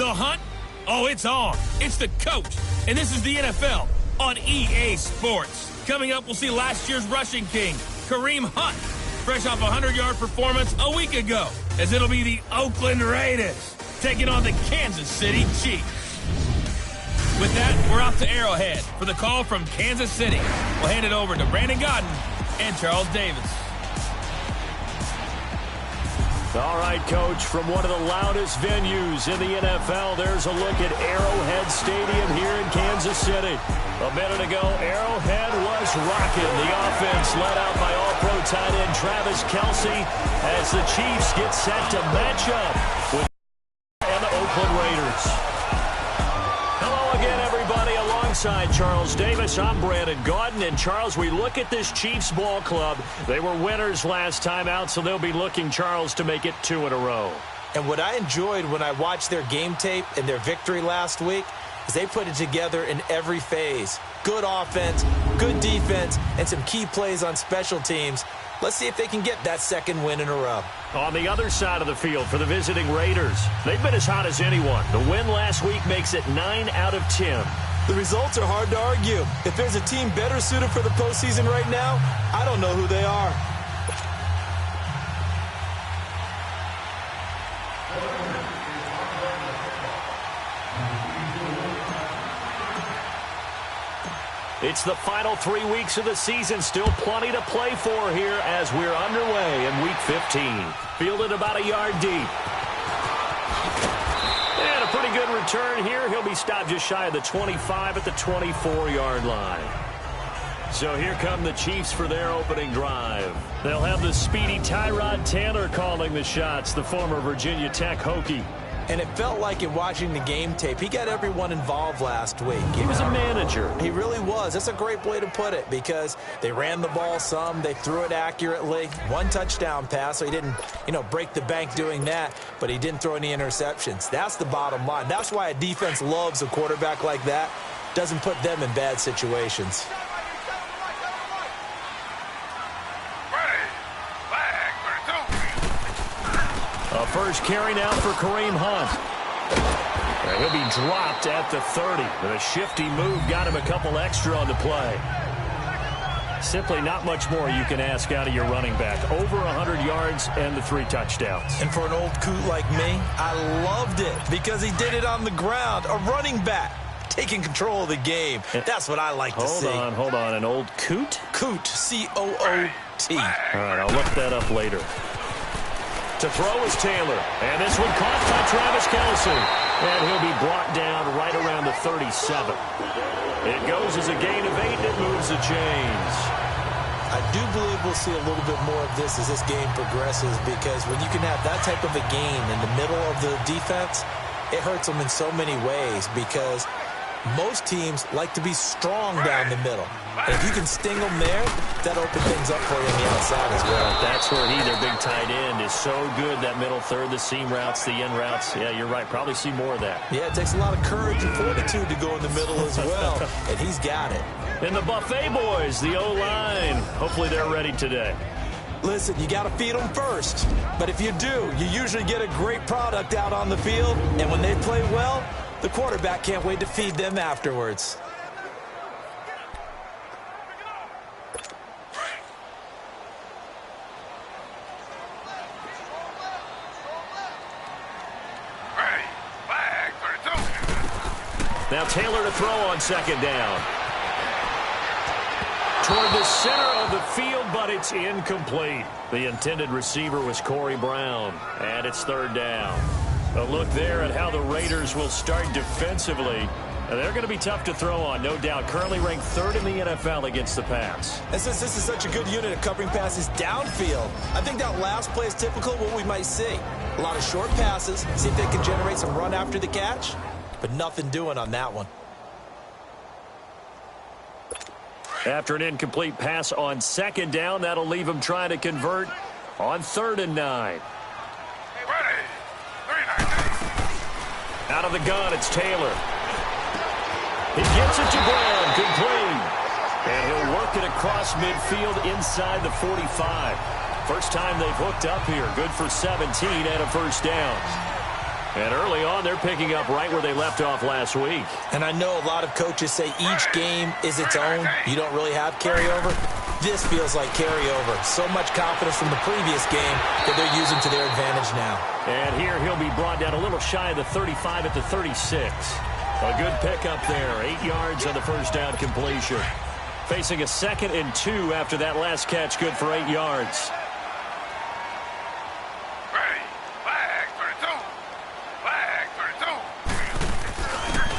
The hunt? Oh, it's on. It's the coach. And this is the NFL on EA Sports. Coming up, we'll see last year's rushing king, Kareem Hunt, fresh off a 100-yard performance a week ago, as it'll be the Oakland Raiders taking on the Kansas City Chiefs. With that, we're off to Arrowhead for the call from Kansas City. We'll hand it over to Brandon Godden and Charles Davis. All right, Coach, from one of the loudest venues in the NFL, there's a look at Arrowhead Stadium here in Kansas City. A minute ago, Arrowhead was rocking. The offense led out by all-pro tight end Travis Kelce as the Chiefs get set to match up with the Oakland Raiders. Hello again, everybody. Alongside Charles Davis, I'm Brandon Godden. And, Charles, we look at this Chiefs ball club. They were winners last time out, so they'll be looking, Charles, to make it 2 in a row. And what I enjoyed when I watched their game tape and their victory last week is they put it together in every phase. Good offense, good defense, and some key plays on special teams. Let's see if they can get that second win in a row. On the other side of the field for the visiting Raiders, they've been as hot as anyone. The win last week makes it 9 out of 10. The results are hard to argue. If there's a team better suited for the postseason right now, I don't know who they are. It's the final 3 weeks of the season. Still plenty to play for here as we're underway in Week 15. Fielded about a yard deep. And a pretty good return here. He'll be stopped just shy of the 25 at the 24-yard line. So here come the Chiefs for their opening drive. They'll have the speedy Tyrod Taylor calling the shots, the former Virginia Tech Hokie. And it felt like in watching the game tape, he got everyone involved last week. He was a manager. He really was. That's a great way to put it because they ran the ball some. They threw it accurately. 1 touchdown pass, so he didn't, break the bank doing that, but he didn't throw any interceptions. That's the bottom line. That's why a defense loves a quarterback like that. Doesn't put them in bad situations. A first carry now for Kareem Hunt. And he'll be dropped at the 30. But a shifty move got him a couple extra on the play. Simply not much more you can ask out of your running back. Over 100 yards and the 3 touchdowns. And for an old coot like me, I loved it because he did it on the ground. A running back taking control of the game. That's what I like to see. Hold on. An old coot? Coot, C-O-O-T. All right, I'll look that up later. To throw is Taylor. And this one caught by Travis Kelce. And he'll be brought down right around the 37. It goes as a gain of 8, and it moves the chains. I do believe we'll see a little bit more of this as this game progresses because when you can have that type of a gain in the middle of the defense, it hurts them in so many ways because most teams like to be strong down the middle. And if you can sting them there, that'll open things up for you on the outside as well. That's where their big tight end, is so good. That middle third, the seam routes, the end routes. Yeah, you're right. Probably see more of that. Yeah, it takes a lot of courage and fortitude to go in the middle as well. And he's got it. And the Buffet boys, the O-line. Hopefully they're ready today. Listen, you got to feed them first. But if you do, you usually get a great product out on the field. And when they play well, the quarterback can't wait to feed them afterwards. Now Taylor to throw on second down. Toward the center of the field, but it's incomplete. The intended receiver was Corey Brown, and it's third down. A look there at how the Raiders will start defensively. They're going to be tough to throw on, no doubt. Currently ranked 3rd in the NFL against the pass. And since this is such a good unit of covering passes downfield, I think that last play is typical of what we might see. A lot of short passes, see if they can generate some run after the catch, but nothing doing on that one. After an incomplete pass on second down, that'll leave him trying to convert on 3rd and 9. Out of the gun, it's Taylor. He gets it to Brown, complete. And he'll work it across midfield inside the 45. First time they've hooked up here. Good for 17 and a first down. And early on, they're picking up right where they left off last week. And I know a lot of coaches say each game is its own. You don't really have carryover. This feels like carryover. So much confidence from the previous game that they're using to their advantage now. And here he'll be brought down a little shy of the 35 at the 36. A good pickup there. 8 yards on the first down completion. Facing a 2nd and 2 after that last catch. Good for 8 yards.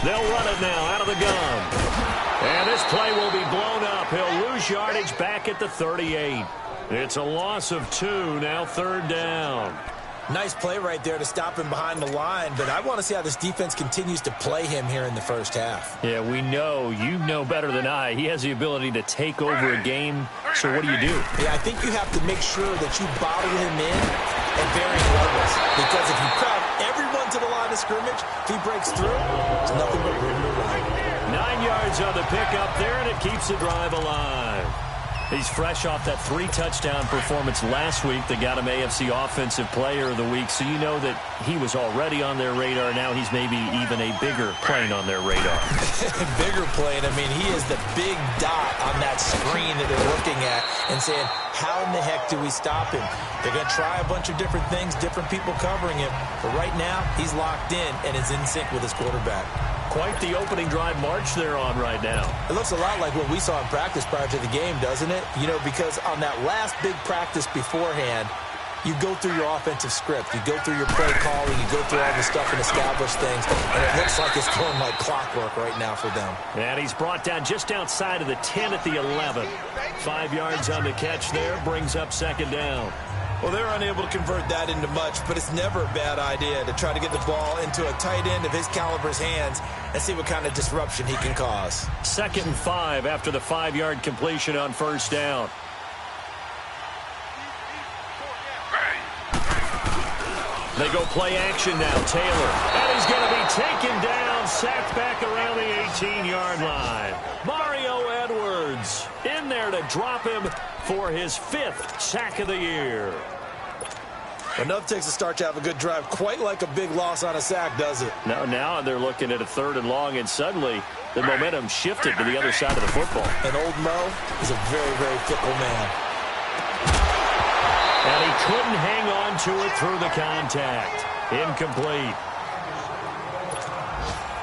They'll run it now out of the gun. And this play will be blown up. He'll lose yardage back at the 38. It's a loss of 2, now 3rd down. Nice play right there to stop him behind the line, but I want to see how this defense continues to play him here in the first half. Yeah, we know. You know better than I. He has the ability to take over a game, so what do? Yeah, I think you have to make sure that you bottle him in at varying levels, because if you crowd everyone to the line of scrimmage, if he breaks through, there's nothing but room to run. 9 yards on the pickup there, and it keeps the drive alive. He's fresh off that 3-touchdown performance last week that got him AFC Offensive Player of the Week, so you know that he was already on their radar. Now he's maybe even a bigger plane on their radar. Bigger plane. I mean, he is the big dot on that screen that they're looking at and saying, how in the heck do we stop him? They're going to try a bunch of different things, different people covering him, but right now he's locked in and is in sync with his quarterback. Quite the opening drive march they're on right now. It looks a lot like what we saw in practice prior to the game, doesn't it? You know, because on that last big practice beforehand, you go through your offensive script. You go through your play calling. You go through all the stuff and establish things. And it looks like it's going like clockwork right now for them. And he's brought down just outside of the 10 at the 11. 5 yards on the catch there. Brings up 2nd down. Well, they're unable to convert that into much, but it's never a bad idea to try to get the ball into a tight end of his caliber's hands and see what kind of disruption he can cause. 2nd and 5 after the 5-yard completion on 1st down. They go play action now. Taylor. And he's going to be taken down, sacked back around the 18-yard line. Mario Edwards in there to drop him for his 5th sack of the year. Enough takes a start to have a good drive. Quite like a big loss on a sack, does it? Now they're looking at a 3rd and long, and suddenly the momentum shifted to the other side of the football. And old Mo is a very, very fickle man. And he couldn't hang on to it through the contact. Incomplete.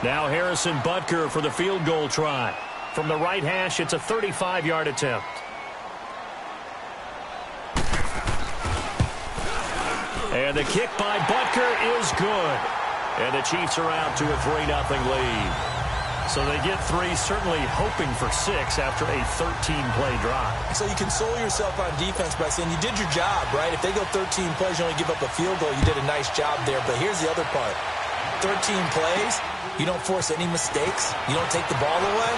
Now Harrison Butker for the field goal try. From the right hash, it's a 35-yard attempt. And the kick by Butker is good. And the Chiefs are out to a 3-0 lead. So they get 3, certainly hoping for 6 after a 13-play drive. So you console yourself on defense by saying you did your job, right? If they go 13 plays, you only give up a field goal, you did a nice job there. But here's the other part. 13 plays, you don't force any mistakes, you don't take the ball away.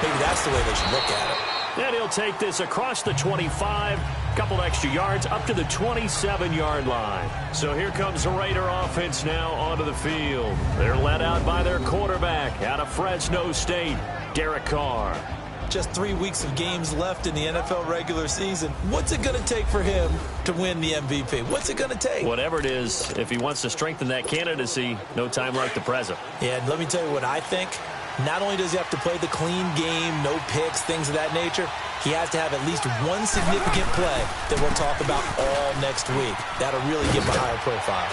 Maybe that's the way they should look at it. And he'll take this across the 25, couple extra yards, up to the 27-yard line. So here comes the Raider offense now onto the field. They're led out by their quarterback out of Fresno State, Derek Carr. Just 3 weeks of games left in the NFL regular season. What's it going to take for him to win the MVP? What's it going to take? Whatever it is, if he wants to strengthen that candidacy, no time like the present. Yeah, and let me tell you what I think. Not only does he have to play the clean game, no picks, things of that nature, he has to have at least one significant play that we'll talk about all next week. That'll really give him a higher profile.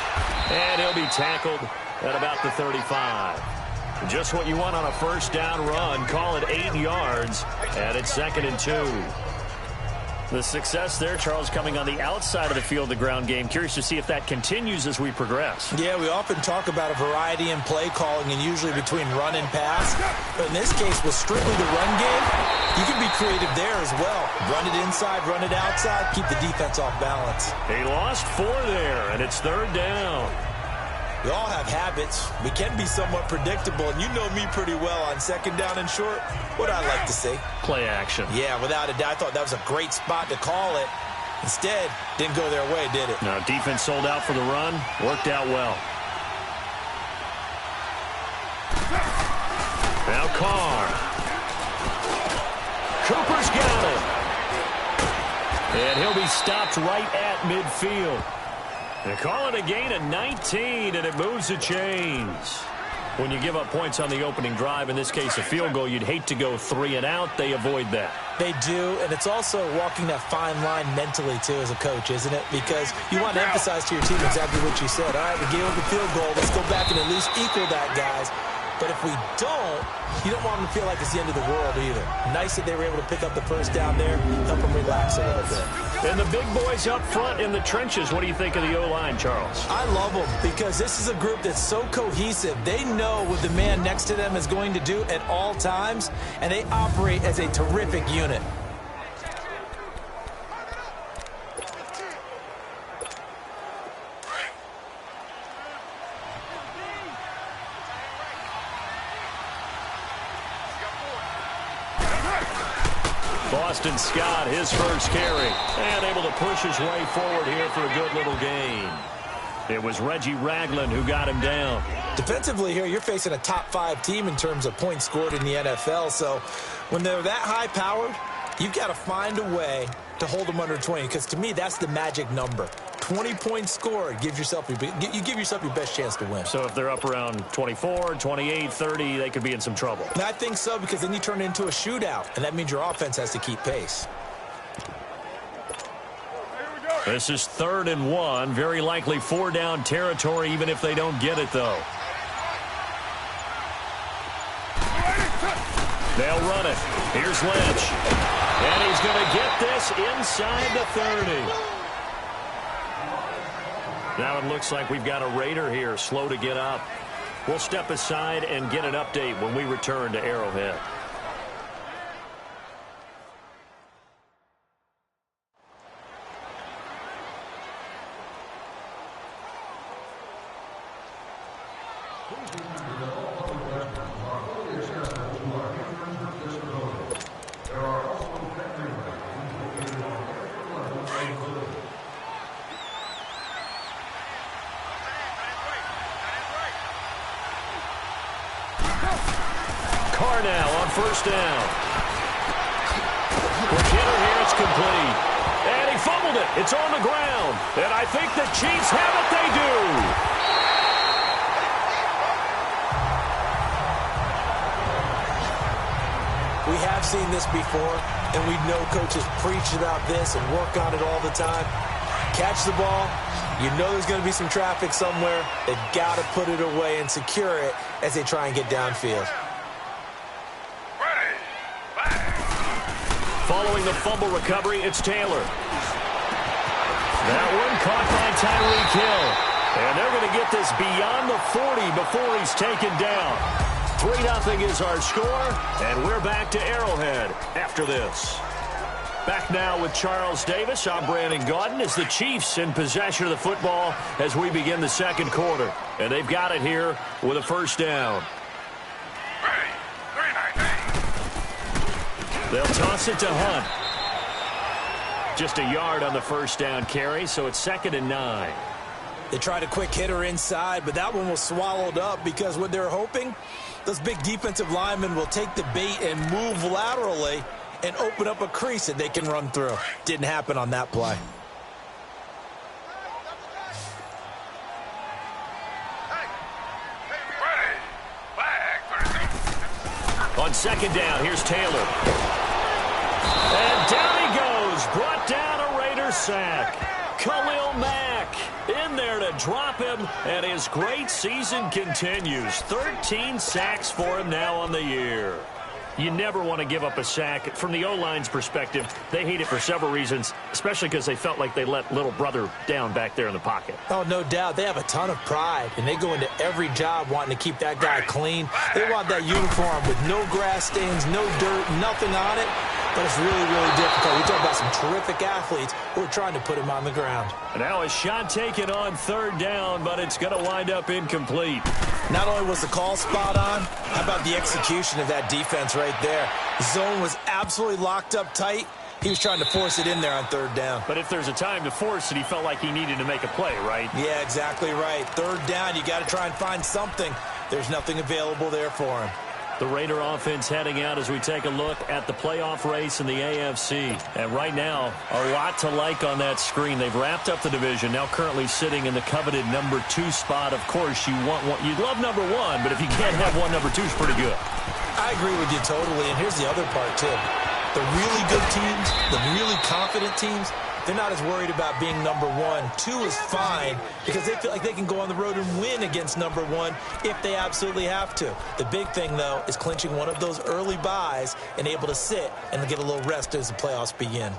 And he'll be tackled at about the 35. Just what you want on a 1st down run. Call it 8 yards, and it's 2nd and 2. The success there, Charles, coming on the outside of the field, the ground game. Curious to see if that continues as we progress. Yeah, we often talk about a variety in play calling and usually between run and pass. But in this case, with strictly the run game, you can be creative there as well. Run it inside, run it outside, keep the defense off balance. He lost 4 there, and it's 3rd down. We all have habits. We can be somewhat predictable, and you know me pretty well on 2nd down and short. What I like to see? Play action. Yeah, without a doubt. I thought that was a great spot to call it. Instead, didn't go their way, did it? No, defense sold out for the run. Worked out well. Now Carr. Cooper's got it. And he'll be stopped right at midfield. They call it a gain of 19, and it moves the chains. When you give up points on the opening drive, in this case a field goal, you'd hate to go 3 and out. They avoid that. They do, and it's also walking that fine line mentally, too, as a coach, isn't it? Because you want to emphasize to your team exactly what you said. All right, we gave up the field goal. Let's go back and at least equal that, guys. But if we don't, you don't want them to feel like it's the end of the world either. Nice that they were able to pick up the first down there, help them relax a little bit. And the big boys up front in the trenches, what do you think of the O-line, Charles? I love them because this is a group that's so cohesive. They know what the man next to them is going to do at all times, and they operate as a terrific unit. Boston Scott, his first carry, and able to push his way forward here for a good little gain. It was Reggie Ragland who got him down. Defensively here, you're facing a top-5 team in terms of points scored in the NFL, so when they're that high-powered, you've got to find a way to hold them under 20, because to me, that's the magic number. 20 points scored, you give yourself your best chance to win. So if they're up around 24, 28, 30, they could be in some trouble. And I think so, because then you turn it into a shootout, and that means your offense has to keep pace. This is 3rd and 1, very likely 4-down territory, even if they don't get it, though. They'll run it. Here's Lynch. And he's going to get this inside the 30. Now it looks like we've got a Raider here, slow to get up. We'll step aside and get an update when we return to Arrowhead. Now on 1st down. Quick hitter here, it's complete. And he fumbled it. It's on the ground. And I think the Chiefs have it. They do. We have seen this before, and we know coaches preach about this and work on it all the time. Catch the ball. You know there's going to be some traffic somewhere. They've got to put it away and secure it as they try and get downfield. Following the fumble recovery, it's Taylor. That one caught by Tyreek Hill. And they're going to get this beyond the 40 before he's taken down. 3-0 is our score, and we're back to Arrowhead after this. Back now with Charles Davis. I'm Brandon Gaudin as the Chiefs in possession of the football as we begin the second quarter. And they've got it here with a 1st down. They'll toss it to Hunt. Just a yard on the 1st down carry, so it's 2nd and 9. They tried a quick hitter inside, but that one was swallowed up because what they're hoping, those big defensive linemen will take the bait and move laterally and open up a crease that they can run through. Didn't happen on that play. On 2nd down, here's Taylor. And down he goes. Brought down a Raider sack. Khalil Mack in there to drop him, and his great season continues. 13 sacks for him now on the year. You never want to give up a sack. From the O-line's perspective, they hate it for several reasons, especially because they felt like they let little brother down back there in the pocket. Oh, no doubt. They have a ton of pride, and they go into every job wanting to keep that guy clean. They want that uniform with no grass stains, no dirt, nothing on it. But it's really, really difficult. We talk about some terrific athletes who are trying to put him on the ground. Now a shot taken on 3rd down, but it's going to wind up incomplete. Not only was the call spot on, how about the execution of that defense right there? The zone was absolutely locked up tight. He was trying to force it in there on 3rd down. But if there's a time to force it, he felt like he needed to make a play, right? Yeah, exactly right. 3rd down, you got to try and find something. There's nothing available there for him. The Raider offense heading out as we take a look at the playoff race in the AFC. And right now, a lot to like on that screen. They've wrapped up the division, now currently sitting in the coveted number 2 spot. Of course, you'd love number 1, but if you can't have one, number 2 is pretty good. I agree with you totally, and here's the other part, too. The really good teams, the really confident teams, they're not as worried about being number 1. 2 is fine because they feel like they can go on the road and win against number 1 if they absolutely have to. The big thing, though, is clinching one of those early buys and able to sit and get a little rest as the playoffs begin.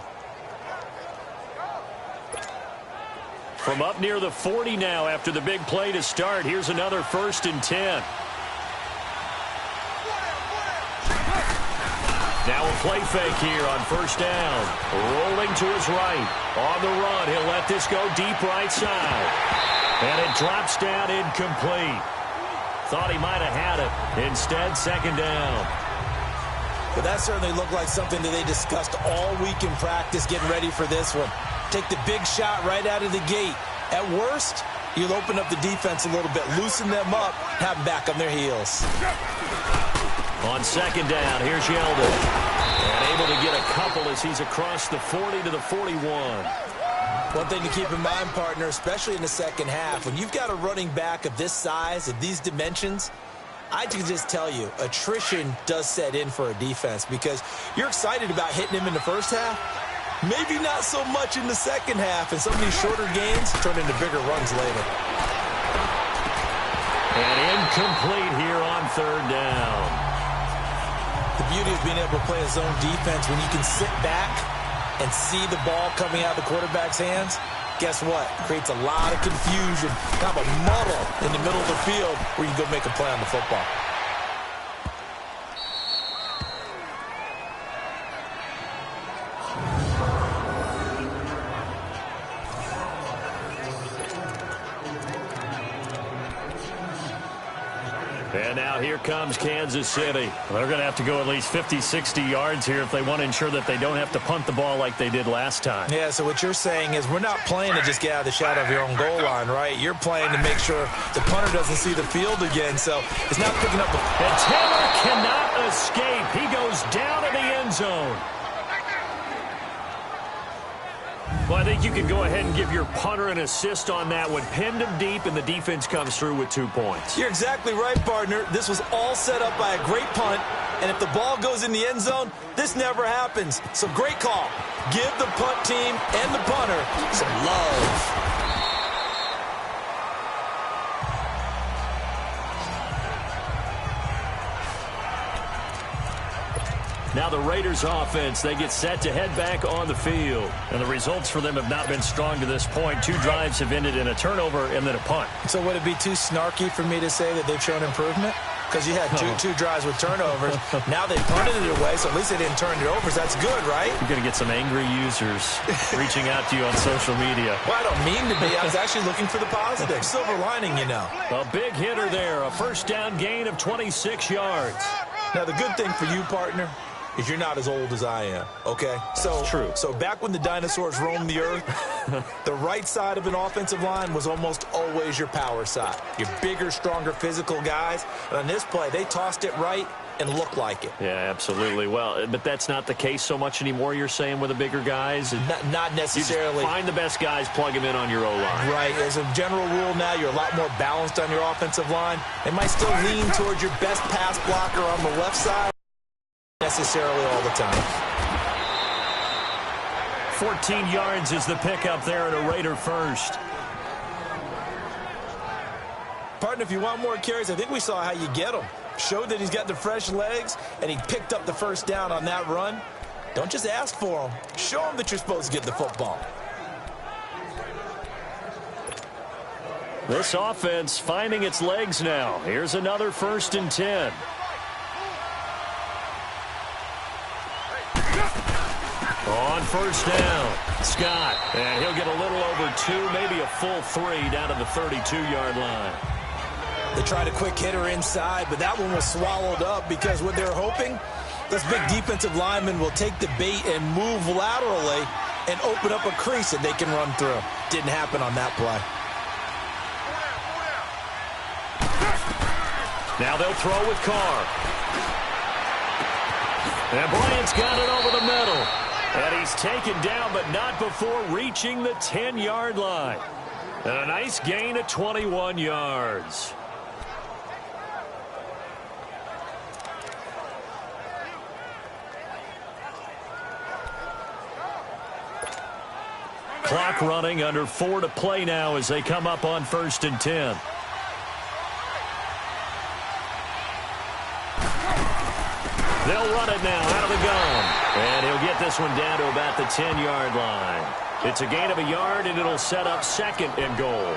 From up near the 40 now after the big play to start, here's another 1st and 10. Now a play fake here on 1st down. Rolling to his right. On the run, he'll let this go deep right side. And it drops down incomplete. Thought he might have had it. Instead, 2nd down. But that certainly looked like something that they discussed all week in practice getting ready for this one. Take the big shot right out of the gate. At worst, you'll open up the defense a little bit, loosen them up, have them back on their heels. On 2nd down, here's Yeldon. And able to get a couple as he's across the 40 to the 41. One thing to keep in mind, partner, especially in the second half, when you've got a running back of this size, of these dimensions, I can just tell you, attrition does set in for a defense because you're excited about hitting him in the first half, maybe not so much in the second half, and some of these shorter gains turn into bigger runs later. And incomplete here on 3rd down. The beauty of being able to play a zone defense when you can sit back and see the ball coming out of the quarterback's hands, guess what? It creates a lot of confusion, kind of a muddle in the middle of the field where you can go make a play on the football. And now here comes Kansas City. They're going to have to go at least 50, 60 yards here if they want to ensure that they don't have to punt the ball like they did last time. Yeah, so what you're saying is we're not playing to just get out of the shadow of your own goal line, right? You're playing to make sure the punter doesn't see the field again, so it's not picking up the... And Taylor cannot escape. He goes down in the end zone. Well, I think you can go ahead and give your punter an assist on that one. Pinned him deep, and the defense comes through with 2 points. You're exactly right, partner. This was all set up by a great punt, and if the ball goes in the end zone, this never happens. So great call. Give the punt team and the punter some love. Now the Raiders offense, they get set to head back on the field. And the results for them have not been strong to this point. 2 drives have ended in a turnover and then a punt. So would it be too snarky for me to say that they've shown improvement? Because you had two drives with turnovers. Now they punted it away, so at least they didn't turn it over. So that's good, right? You're going to get some angry users reaching out to you on social media. Well, I don't mean to be. I was actually looking for the positive. Silver lining, you know. A big hitter there. A 1st down gain of 26 yards. Now, the good thing for you, partner, is you're not as old as I am, okay? So, true. So back when the dinosaurs roamed the earth, the right side of an offensive line was almost always your power side. Your bigger, stronger, physical guys. And on this play, they tossed it right and looked like it. Yeah, absolutely. Well, but that's not the case so much anymore, you're saying, with the bigger guys? Not necessarily. You just find the best guys, plug them in on your O-line. Right. As a general rule now, you're a lot more balanced on your offensive line. They might still lean towards your best pass blocker on the left side. Necessarily all the time. 14 yards is the pickup there at a Raider 1st. Partner, if you want more carries, I think we saw how you get them. Showed that he's got the fresh legs, and he picked up the 1st down on that run. Don't just ask for them. Show them that you're supposed to get the football. This offense finding its legs now. Here's another 1st and 10. On 1st down, Scott, and he'll get a little over 2, maybe a full 3 down to the 32-yard line. They tried a quick hitter inside, but that one was swallowed up because what they're hoping, this big defensive lineman will take the bait and move laterally and open up a crease that they can run through. Didn't happen on that play. Now they'll throw with Carr. And Bryant's got it over the middle. And he's taken down, but not before reaching the 10-yard line. And a nice gain of 21 yards. Clock running, under 4 to play now as they come up on 1st and 10. They'll run it now out of the gun. And he'll get this one down to about the 10-yard line. It's a gain of a yard, and it'll set up 2nd and goal.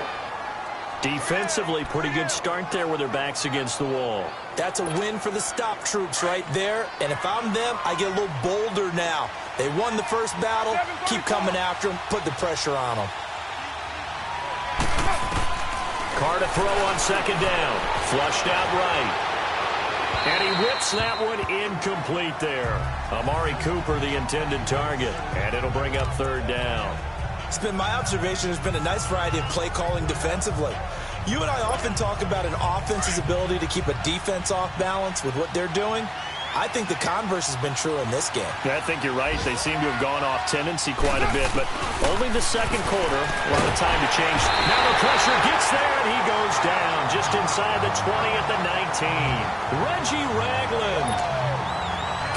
Defensively, pretty good start there with their backs against the wall. That's a win for the stop troops right there. And if I'm them, I get a little bolder now. They won the first battle. Keep coming after them. Put the pressure on them. Carr to throw on 2nd down. Flushed out right. And he whips that one incomplete there. Amari Cooper, the intended target. And it'll bring up 3rd down. It's been my observation there's been a nice variety of play calling defensively. You and I often talk about an offense's ability to keep a defense off balance with what they're doing. I think the converse has been true in this game. I think you're right. They seem to have gone off tendency quite a bit, but only the 2nd quarter. A lot of time to change. Now the pressure gets there, and he goes down just inside the 20 at the 19. Reggie Ragland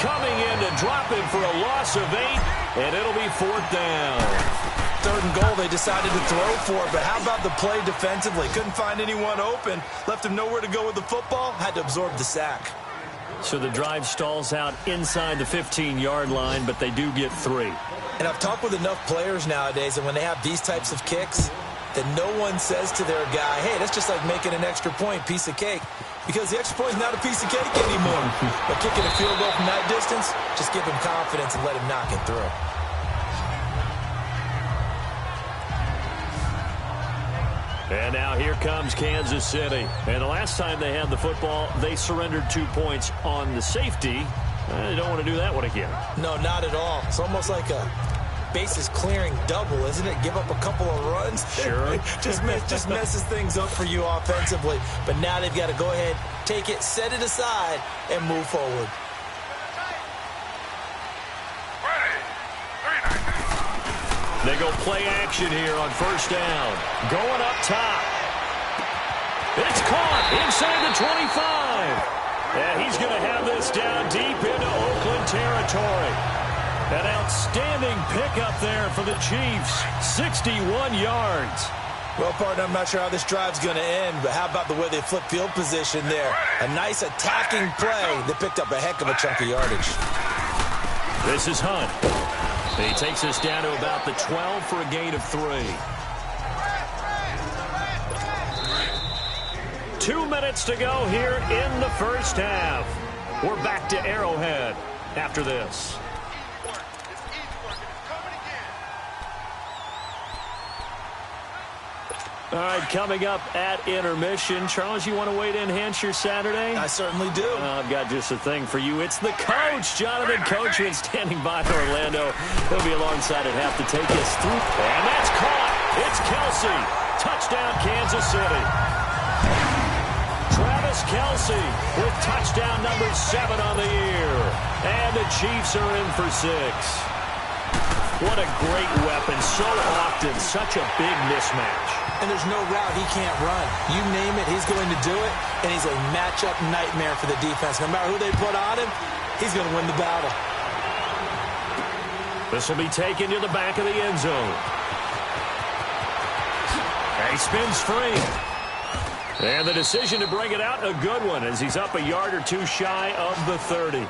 coming in to drop him for a loss of 8, and it'll be 4th down. 3rd and goal, they decided to throw for it, but how about the play defensively? Couldn't find anyone open, left him nowhere to go with the football, had to absorb the sack. So the drive stalls out inside the 15-yard line, but they do get 3. And I've talked with enough players nowadays, and when they have these types of kicks, that no one says to their guy, hey, that's just like making an extra point, piece of cake. Because the extra point is not a piece of cake anymore. But kicking a field goal from that distance, just give him confidence and let him knock it through. And now here comes Kansas City. And the last time they had the football, they surrendered 2 points on the safety. They don't want to do that one again. No, not at all. It's almost like a bases clearing double, isn't it? Give up a couple of runs. Sure. just messes things up for you offensively. But now they've got to go ahead, take it, set it aside, and move forward. They go play action here on 1st down. Going up top. It's caught inside the 25. And he's going to have this down deep into Oakland territory. An outstanding pickup there for the Chiefs. 61 yards. Well, partner, I'm not sure how this drive's going to end, but how about the way they flip field position there? A nice attacking play that picked up a heck of a chunk of yardage. This is Hunt. He takes us down to about the 12 for a gain of 3. 2 minutes to go here in the first half. We're back to Arrowhead after this. All right, coming up at intermission. Charles, you want to wait to enhance your Saturday? I certainly do. I've got just a thing for you. It's the coach, Jonathan Coachman, standing by Orlando. He'll be alongside at half to take us through. And that's caught. It's Kelsey. Touchdown, Kansas City. Travis Kelsey with touchdown number 7 on the year. And the Chiefs are in for 6. What a great weapon. So often, such a big mismatch. And there's no route he can't run. You name it, he's going to do it, and he's a matchup nightmare for the defense. No matter who they put on him, he's going to win the battle. This will be taken to the back of the end zone. And he spins free. And the decision to bring it out, a good one, as he's up a yard or 2 shy of the 30.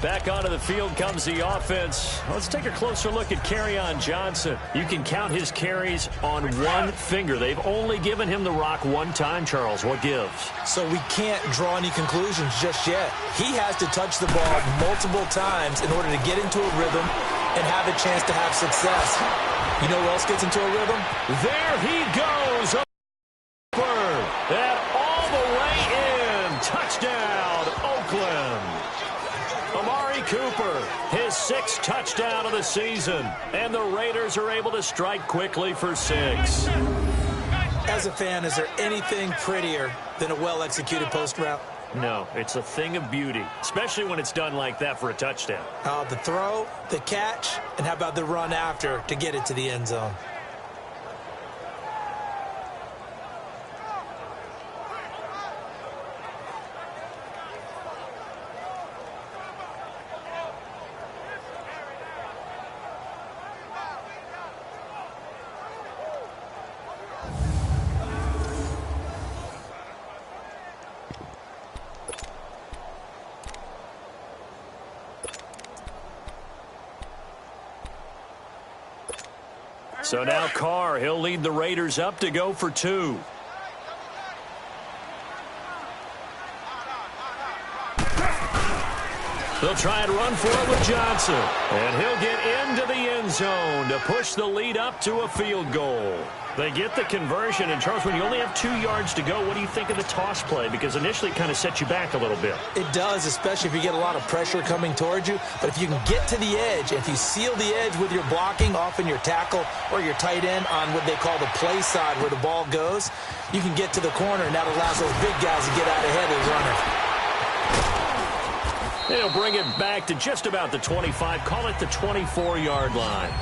Back onto the field comes the offense. Let's take a closer look at Kerryon Johnson. You can count his carries on one finger. They've only given him the rock 1 time, Charles. What gives? So we can't draw any conclusions just yet. He has to touch the ball multiple times in order to get into a rhythm and have a chance to have success. You know who else gets into a rhythm? There he goes. And all the way in. Touchdown, Oakland. Amari Cooper, his 6th touchdown of the season. And the Raiders are able to strike quickly for 6. As a fan, is there anything prettier than a well-executed post route? No, it's a thing of beauty, especially when it's done like that for a touchdown. The throw, the catch, and how about the run after to get it to the end zone? So now Carr, he'll lead the Raiders up to go for 2. They'll try and run for it with Johnson. And he'll get into the end zone to push the lead up to a field goal. They get the conversion. And, Charles, when you only have 2 yards to go, what do you think of the toss play? Because initially it kind of sets you back a little bit. It does, especially if you get a lot of pressure coming towards you. But if you can get to the edge, if you seal the edge with your blocking, often your tackle or your tight end on what they call the play side where the ball goes, you can get to the corner, and that allows those big guys to get out ahead of the runner. They'll bring it back to just about the 25, call it the 24-yard line.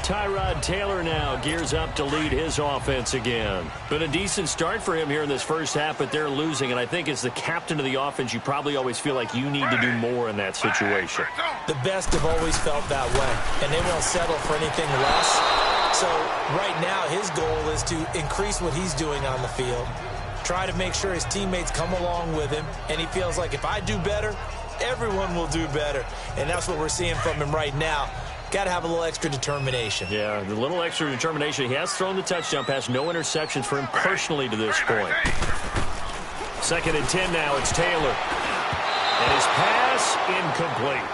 Tyrod Taylor now gears up to lead his offense again. Been a decent start for him here in this first half, but they're losing. And I think as the captain of the offense, you probably always feel like you need to do more in that situation. The best have always felt that way, and they won't settle for anything less. So right now his goal is to increase what he's doing on the field, try to make sure his teammates come along with him, and he feels like if I do better, everyone will do better. And that's what we're seeing from him right now. Got to have a little extra determination. Yeah, the little extra determination. He has thrown the touchdown pass. No interceptions for him personally to this point. 2nd and 10 now. It's Taylor. And his pass incomplete.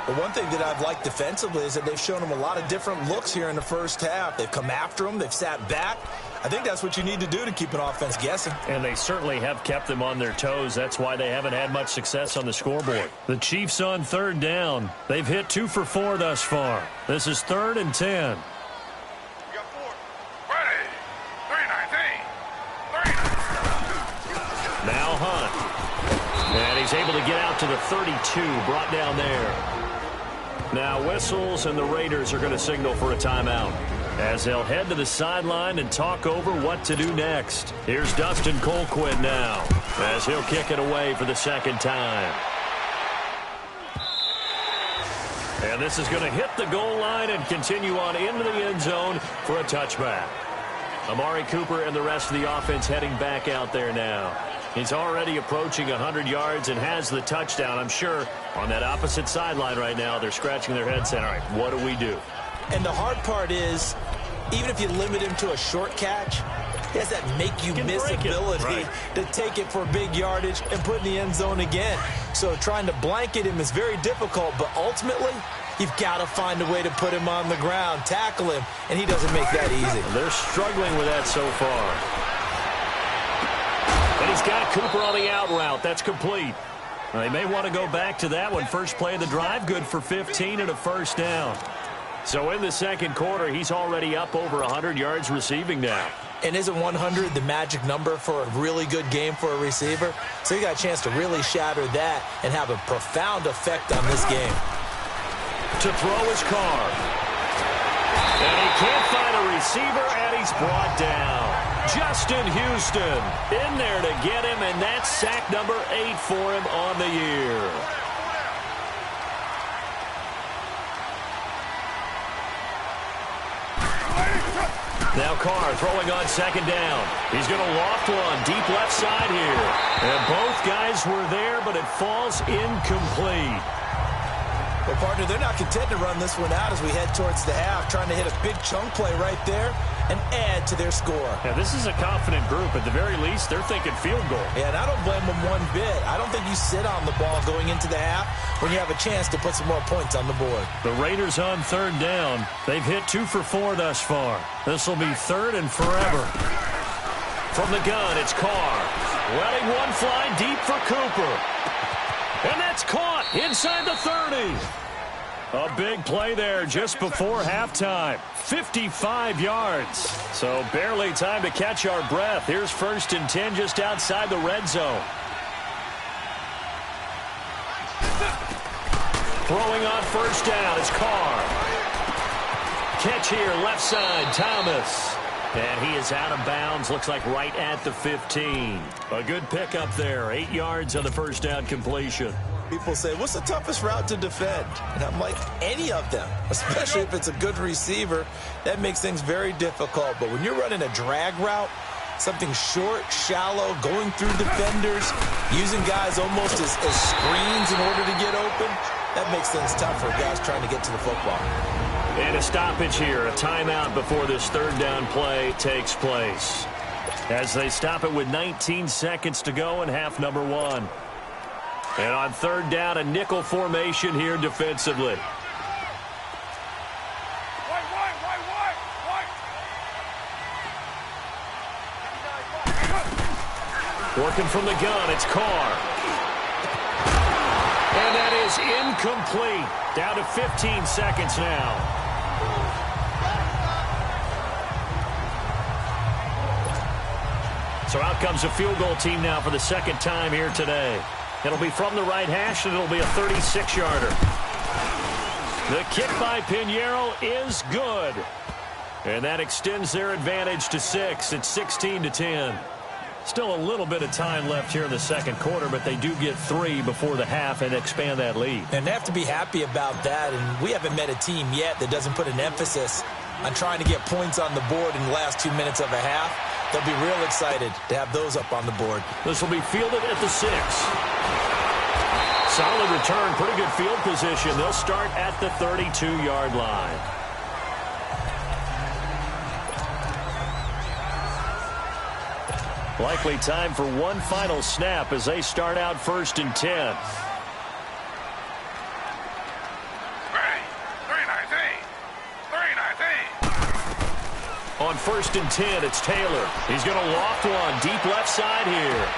But one thing that I've liked defensively is that they've shown him a lot of different looks here in the first half. They've come after him. They've sat back. I think that's what you need to do to keep an offense guessing. And they certainly have kept them on their toes. That's why they haven't had much success on the scoreboard. The Chiefs on 3rd down. They've hit 2 for 4 thus far. This is 3rd and 10. Now Hunt. And he's able to get out to the 32, brought down there. Now whistles, and the Raiders are going to signal for a timeout as they'll head to the sideline and talk over what to do next. Here's Dustin Colquitt now as he'll kick it away for the 2nd time. And this is going to hit the goal line and continue on into the end zone for a touchback. Amari Cooper and the rest of the offense heading back out there now. He's already approaching 100 yards and has the touchdown. I'm sure on that opposite sideline right now, they're scratching their heads saying, all right, what do we do? And the hard part is, even if you limit him to a short catch, he has that make-you-miss ability to take it for big yardage and put in the end zone again. So trying to blanket him is very difficult, but ultimately, you've got to find a way to put him on the ground, tackle him, and he doesn't make that easy. They're struggling with that so far. And he's got Cooper on the out route. That's complete. They may want to go back to that one. First play of the drive, good for 15 and a 1st down. So in the 2nd quarter, he's already up over 100 yards receiving now. And isn't 100 the magic number for a really good game for a receiver? So he got a chance to really shatter that and have a profound effect on this game. To throw his Carr. And he can't find a receiver, and he's brought down. Justin Houston in there to get him, and that's sack number 8 for him on the year. Now Carr throwing on 2nd down. He's going to loft one deep left side here. And both guys were there, but it falls incomplete. Well, partner, they're not content to run this one out as we head towards the half, trying to hit a big chunk play right there and add to their score. Yeah, this is a confident group. At the very least, they're thinking field goal. Yeah, and I don't blame them one bit. I don't think you sit on the ball going into the half when you have a chance to put some more points on the board. The Raiders on 3rd down. They've hit 2 for 4 thus far. This will be 3rd and forever. From the gun, it's Carr. Letting one fly deep for Cooper. And that's caught inside the 30. A big play there just before halftime. 55 yards. So barely time to catch our breath. Here's 1st and 10 just outside the red zone. Throwing on 1st down is Carr. Catch here, left side, Thomas. And he is out of bounds, looks like right at the 15. A good pickup there, 8 yards on the 1st down completion. People say, what's the toughest route to defend? And I'm like, any of them, especially if it's a good receiver. That makes things very difficult. But when you're running a drag route, something short, shallow, going through defenders, using guys almost as screens in order to get open, that makes things tough for guys trying to get to the football. And a stoppage here, a timeout before this 3rd down play takes place. As they stop it with 19 seconds to go in half number 1. And on 3rd down, a nickel formation here defensively. Working from the gun, it's Carr. And that is incomplete. Down to 15 seconds now. So out comes a field goal team now for the 2nd time here today. It'll be from the right hash, and it'll be a 36-yarder. The kick by Pinheiro is good. And that extends their advantage to 6. It's 16-10. Still a little bit of time left here in the 2nd quarter, but they do get 3 before the half and expand that lead. And they have to be happy about that. And we haven't met a team yet that doesn't put an emphasis on trying to get points on the board in the last 2 minutes of a half. They'll be real excited to have those up on the board. This will be fielded at the 6. Solid return, pretty good field position. They'll start at the 32-yard line. Likely time for one final snap as they start out 1st and 10. On 1st and 10, it's Taylor. He's going to loft one deep left side here.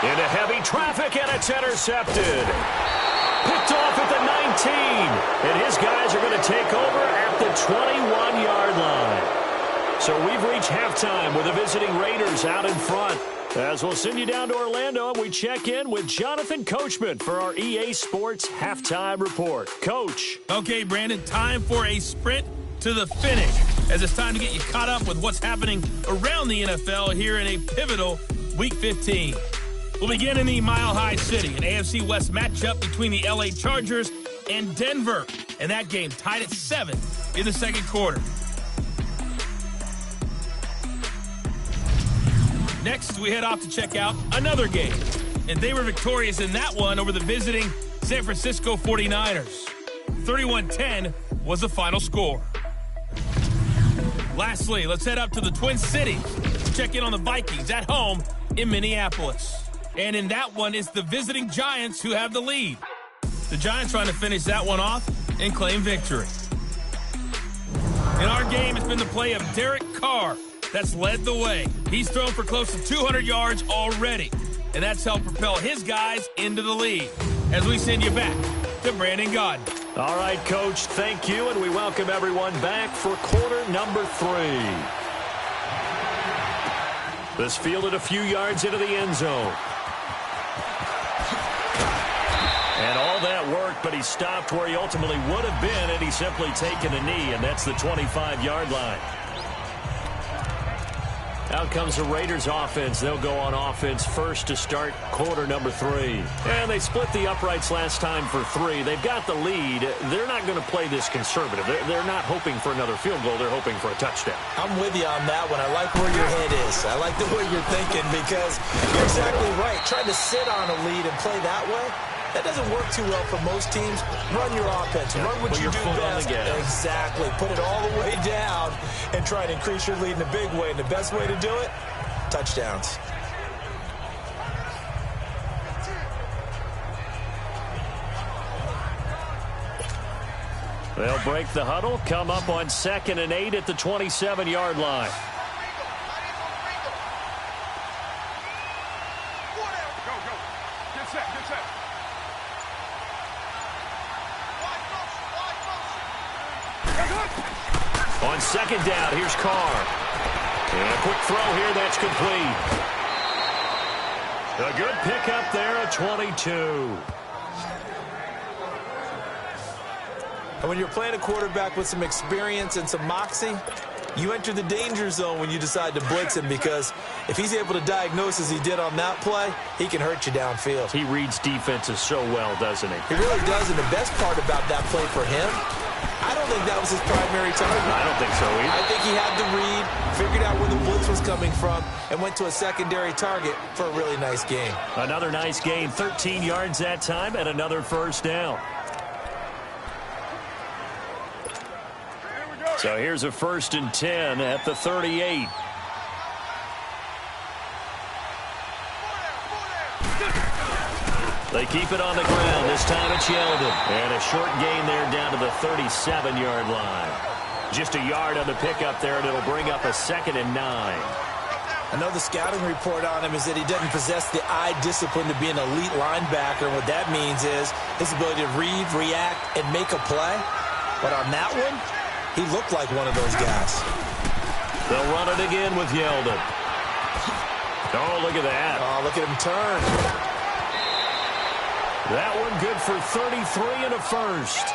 Into heavy traffic, and it's intercepted. Picked off at the 19. And his guys are going to take over at the 21-yard line. So we've reached halftime with the visiting Raiders out in front. As we'll send you down to Orlando, we check in with Jonathan Coachman for our EA Sports Halftime Report. Coach. Okay, Brandon, time for a sprint to the finish, as it's time to get you caught up with what's happening around the NFL here in a pivotal Week 15. We'll begin in the Mile High City, an AFC West matchup between the LA Chargers and Denver, and that game tied at 7 in the 2nd quarter. Next, we head off to check out another game, and they were victorious in that one over the visiting San Francisco 49ers. 31-10 was the final score. Lastly, let's head up to the Twin Cities to check in on the Vikings at home in Minneapolis. And in that one, it's the visiting Giants who have the lead. The Giants trying to finish that one off and claim victory. In our game, it's been the play of Derek Carr that's led the way. He's thrown for close to 200 yards already, and that's helped propel his guys into the lead. As we send you back to Brandon Gaudin. All right, Coach, thank you, and we welcome everyone back for quarter number 3. This fielded a few yards into the end zone. And all that worked, but he stopped where he ultimately would have been had he simply taken a knee, and that's the 25-yard line. Out comes the Raiders offense. They'll go on offense first to start quarter number 3. And they split the uprights last time for 3. They've got the lead. They're not going to play this conservative. They're not hoping for another field goal. They're hoping for a touchdown. I'm with you on that one. I like where your head is. I like the way you're thinking because you're exactly right. Trying to sit on a lead and play that way, that doesn't work too well for most teams. Run your offense. Run what you do best. Exactly. Put it all the way down and try to increase your lead in a big way. And the best way to do it, touchdowns. They'll break the huddle, come up on 2nd and 8 at the 27-yard line. On second down, here's Carr. And a quick throw here, that's complete. A good pickup there at 22. And when you're playing a quarterback with some experience and some moxie, you enter the danger zone when you decide to blitz him, because if he's able to diagnose as he did on that play, he can hurt you downfield. He reads defenses so well, doesn't he? He really does, and the best part about that play for him, I don't think that was his primary target. I don't think so either. I think he had the read, figured out where the blitz was coming from, and went to a secondary target for a really nice gain. Another nice gain, 13 yards that time, and another first down. So here's a 1st and 10 at the 38. They keep it on the ground. This time it's Yeldon. And a short gain there down to the 37-yard line. Just a yard on the pickup there, and it'll bring up a 2nd and 9. I know the scouting report on him is that he doesn't possess the eye discipline to be an elite linebacker. What that means is his ability to read, react, and make a play. But on that one, he looked like one of those guys. They'll run it again with Yeldon. Oh, look at that. Oh, look at him turn. That one good for 33 and a first.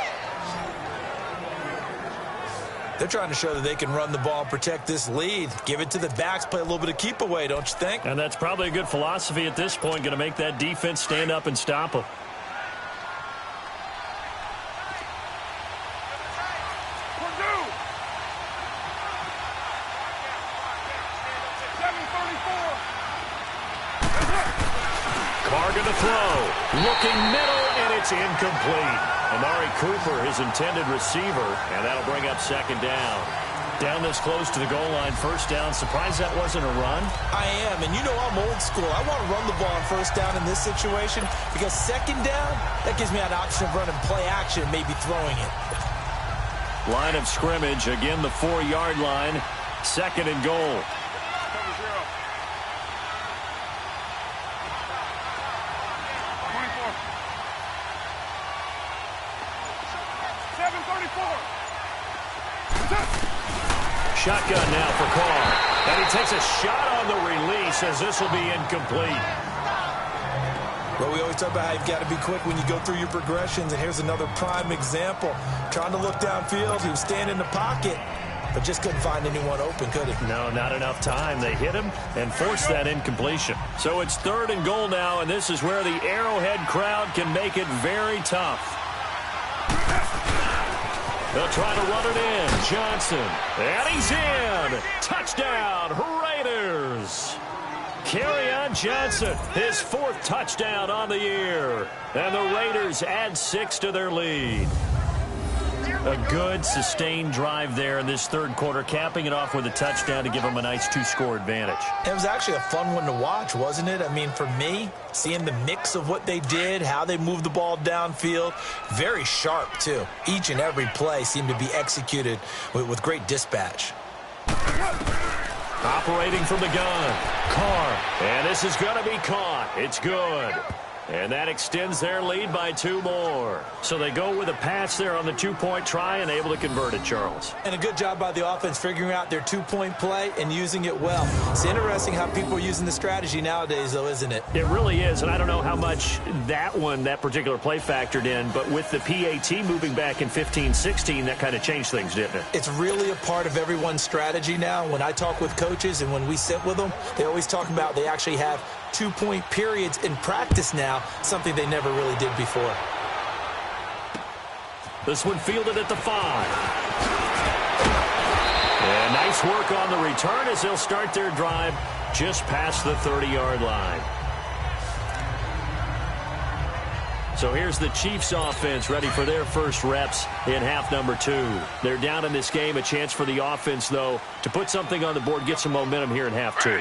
They're trying to show that they can run the ball and protect this lead. Give it to the backs, play a little bit of keep away, don't you think? And that's probably a good philosophy at this point, going to make that defense stand up and stop them. Going to throw, looking middle, and it's incomplete. Amari Cooper, his intended receiver, and that'll bring up 2nd down. Down this close to the goal line, 1st down. Surprised that wasn't a run? I am, and you know I'm old school. I want to run the ball on 1st down in this situation, because 2nd down, that gives me an option of running play action, maybe throwing it. Line of scrimmage, again the 4-yard line, 2nd and goal. Shotgun now for Carr. And he takes a shot on the release as this will be incomplete. Well, we always talk about how you've got to be quick when you go through your progressions, and here's another prime example. Trying to look downfield, he was standing in the pocket, but just couldn't find anyone open, could he? No, not enough time. They hit him and forced that incompletion. So it's 3rd and goal now, and this is where the Arrowhead crowd can make it very tough. They'll try to run it in. Johnson. And he's in. Touchdown, Raiders. Kerryon Johnson, his 4th touchdown on the year. And the Raiders add 6 to their lead. A good, sustained drive there in this 3rd quarter, capping it off with a touchdown to give them a nice 2-score advantage. It was actually a fun one to watch, wasn't it? I mean, for me, seeing the mix of what they did, how they moved the ball downfield, very sharp, too. Each and every play seemed to be executed with great dispatch. Operating from the gun, Carr. And this is going to be caught. It's good. And that extends their lead by 2 more. So they go with a pass there on the 2-point try and able to convert it, Charles. And a good job by the offense figuring out their 2-point play and using it well. It's interesting how people are using the strategy nowadays, though, isn't it? It really is, and I don't know how much that particular play factored in, but with the PAT moving back in 15-16, that kind of changed things, didn't it? It's really a part of everyone's strategy now. When I talk with coaches and when we sit with them, they always talk about they actually have 2-point periods in practice now, something they never really did before. This one fielded at the 5. And nice work on the return as they'll start their drive just past the 30-yard line. So here's the Chiefs offense ready for their first reps in half number 2. They're down in this game. A chance for the offense, though, to put something on the board, get some momentum here in half 2.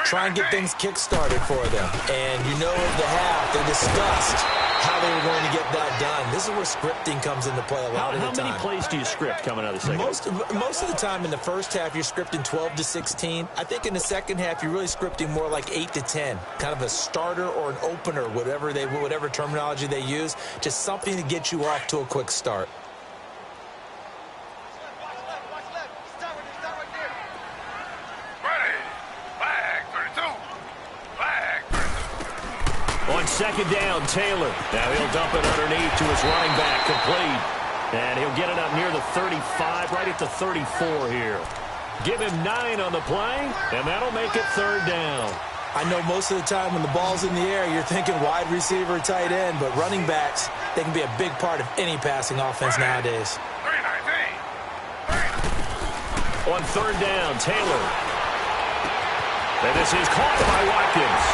Try and get things kick-started for them. And you know at the half, they discussed how they were going to get that done. This is where scripting comes into play a lot of the time. How many plays do you script coming out of the second? Most of the time in the first half, you're scripting 12 to 16. I think in the second half, you're really scripting more like 8 to 10. Kind of a starter or an opener, whatever terminology they use. Just something to get you off to a quick start. second down, Taylor. Now he'll dump it underneath to his running back, complete. And he'll get it up near the 35, right at the 34 here. Give him 9 on the play, and that'll make it third down. I know most of the time when the ball's in the air, you're thinking wide receiver, tight end, but running backs, they can be a big part of any passing offense nowadays. On third down, Taylor. And this is caught by Watkins.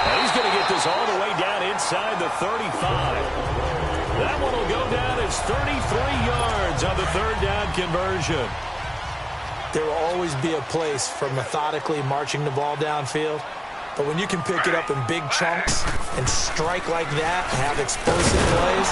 And he's going to get this all the way down inside the 35. That one will go down as 33 yards on the third down conversion. There will always be a place for methodically marching the ball downfield. But when you can pick it up in big chunks and strike like that and have explosive plays,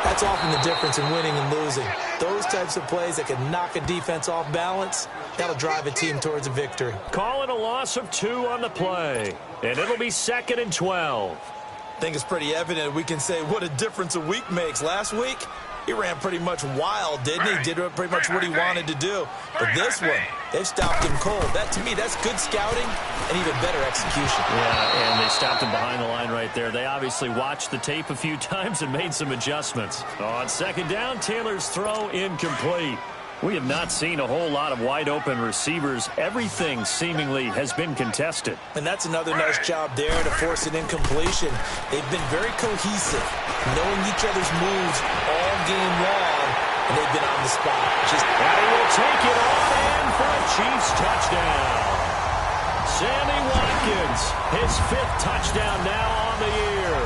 that's often the difference in winning and losing. Those types of plays that can knock a defense off balance, that'll drive a team towards a victory. Call it a loss of 2 on the play. And it'll be 2nd and 12. I think it's pretty evident we can say what a difference a week makes. Last week, he ran pretty much wild, didn't he? Did pretty much what he wanted to do. But this one, they've stopped him cold. That, to me, that's good scouting and even better execution. Yeah, and they stopped him behind the line right there. They obviously watched the tape a few times and made some adjustments. On second down, Taylor's throw incomplete. We have not seen a whole lot of wide-open receivers. Everything seemingly has been contested. And that's another nice job there to force an incompletion. They've been very cohesive, knowing each other's moves all game long, and they've been on the spot. And he will take it all in for a Chiefs touchdown. Sammy Watkins, his 5th touchdown now on the year.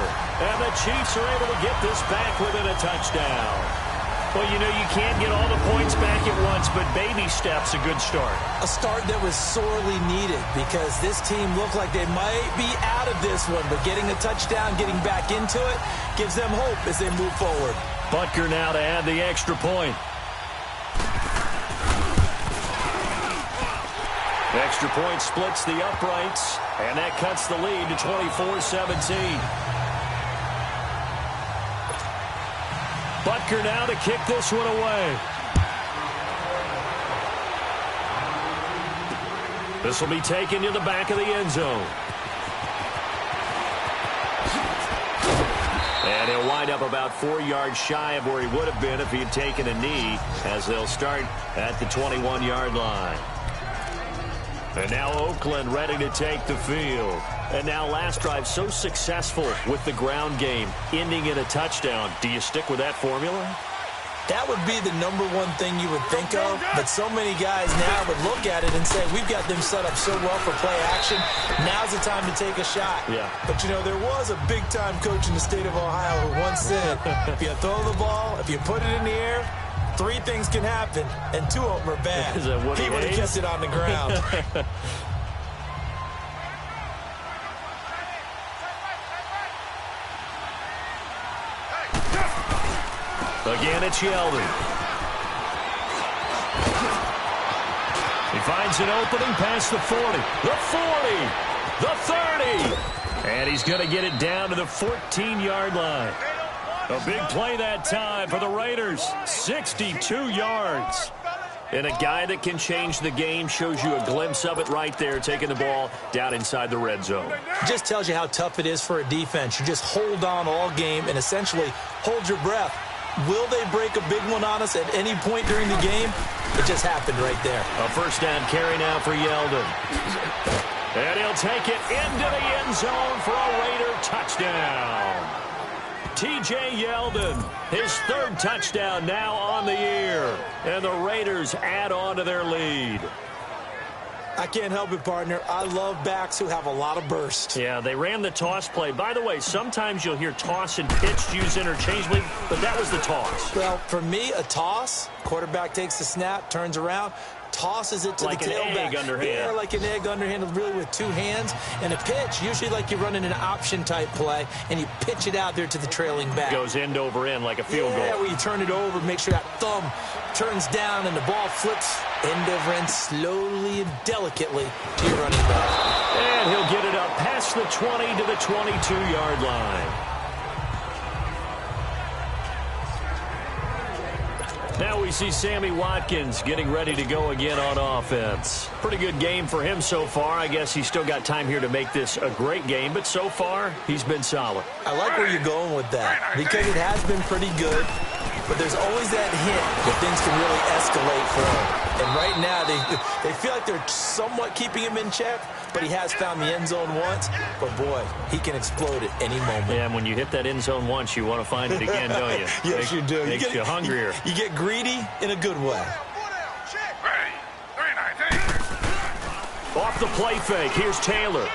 And the Chiefs are able to get this back within a touchdown. Well, you know, you can't get all the points back at once, but baby steps, a good start. A start that was sorely needed because this team looked like they might be out of this one, but getting a touchdown, getting back into it, gives them hope as they move forward. Butker now to add the extra point. The extra point splits the uprights, and that cuts the lead to 24-17. Butker now to kick this one away. This will be taken to the back of the end zone. And he'll wind up about 4 yards shy of where he would have been if he had taken a knee, as they'll start at the 21-yard line. And now Oakland ready to take the field. And now last drive so successful with the ground game, ending in a touchdown. Do you stick with that formula? That would be the number one thing you would think of, but so many guys now would look at it and say, we've got them set up so well for play action. Now's the time to take a shot. Yeah. But, you know, there was a big-time coach in the state of Ohio who once said, if you throw the ball, if you put it in the air, 3 things can happen, and 2 of them are bad. He would have kept it on the ground. Again, it's Yeldon. He finds an opening past the 40, the 40, the 30. And he's going to get it down to the 14-yard line. A big play that time for the Raiders. 62 yards. And a guy that can change the game, shows you a glimpse of it right there, taking the ball down inside the red zone. Just tells you how tough it is for a defense. You just hold on all game and essentially hold your breath. Will they break a big one on us at any point during the game? It just happened right there. A first down carry now for Yeldon. And he'll take it into the end zone for a Raider touchdown. T.J. Yeldon, his 3rd touchdown now on the year. And the Raiders add on to their lead. I can't help it, partner. I love backs who have a lot of burst. Yeah, they ran the toss play. By the way, sometimes you'll hear toss and pitch used interchangeably, but that was the toss. Well, for me, a toss, quarterback takes the snap, turns around, tosses it to like the tailback. Like an egg underhand. Yeah, like an egg underhand, really with 2 hands. And a pitch, usually like you're running an option-type play, and you pitch it out there to the trailing back. Goes end over end like a field goal. Yeah, where you turn it over, make sure that thumb turns down, and the ball flips end over end slowly and delicately to your running back. And he'll get it up past the 20 to the 22-yard line. Now we see Sammy Watkins getting ready to go again on offense. Pretty good game for him so far. I guess he's still got time here to make this a great game, but so far, he's been solid. I like where you're going with that because it has been pretty good, but there's always that hint that things can really escalate for him. And right now, they feel like they're somewhat keeping him in check, but he has found the end zone once. But, boy, he can explode at any moment. Yeah, and when you hit that end zone once, you want to find it again, don't you? Yes, you do. Makes you hungrier. You get greedy in a good way. Off the play fake, here's Taylor.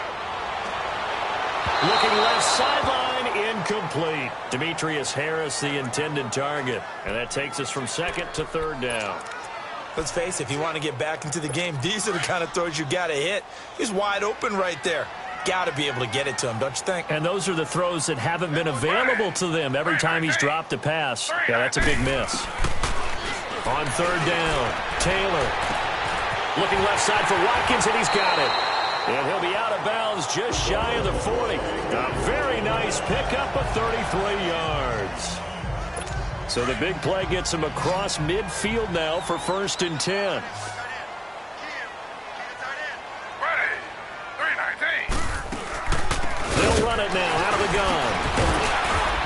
Looking left sideline, incomplete. Demetrius Harris, the intended target. And that takes us from second to third down. Let's face it, if you want to get back into the game, these are the kind of throws you got to hit. He's wide open right there. Got to be able to get it to him, don't you think? And those are the throws that haven't been available to them every time he's dropped a pass. Yeah, that's a big miss. On third down, Taylor. Looking left side for Watkins, and he's got it. And he'll be out of bounds just shy of the 40. A very nice pickup of 33 yards. So the big play gets him across midfield now for 1st and 10. They'll run it now out of the gun.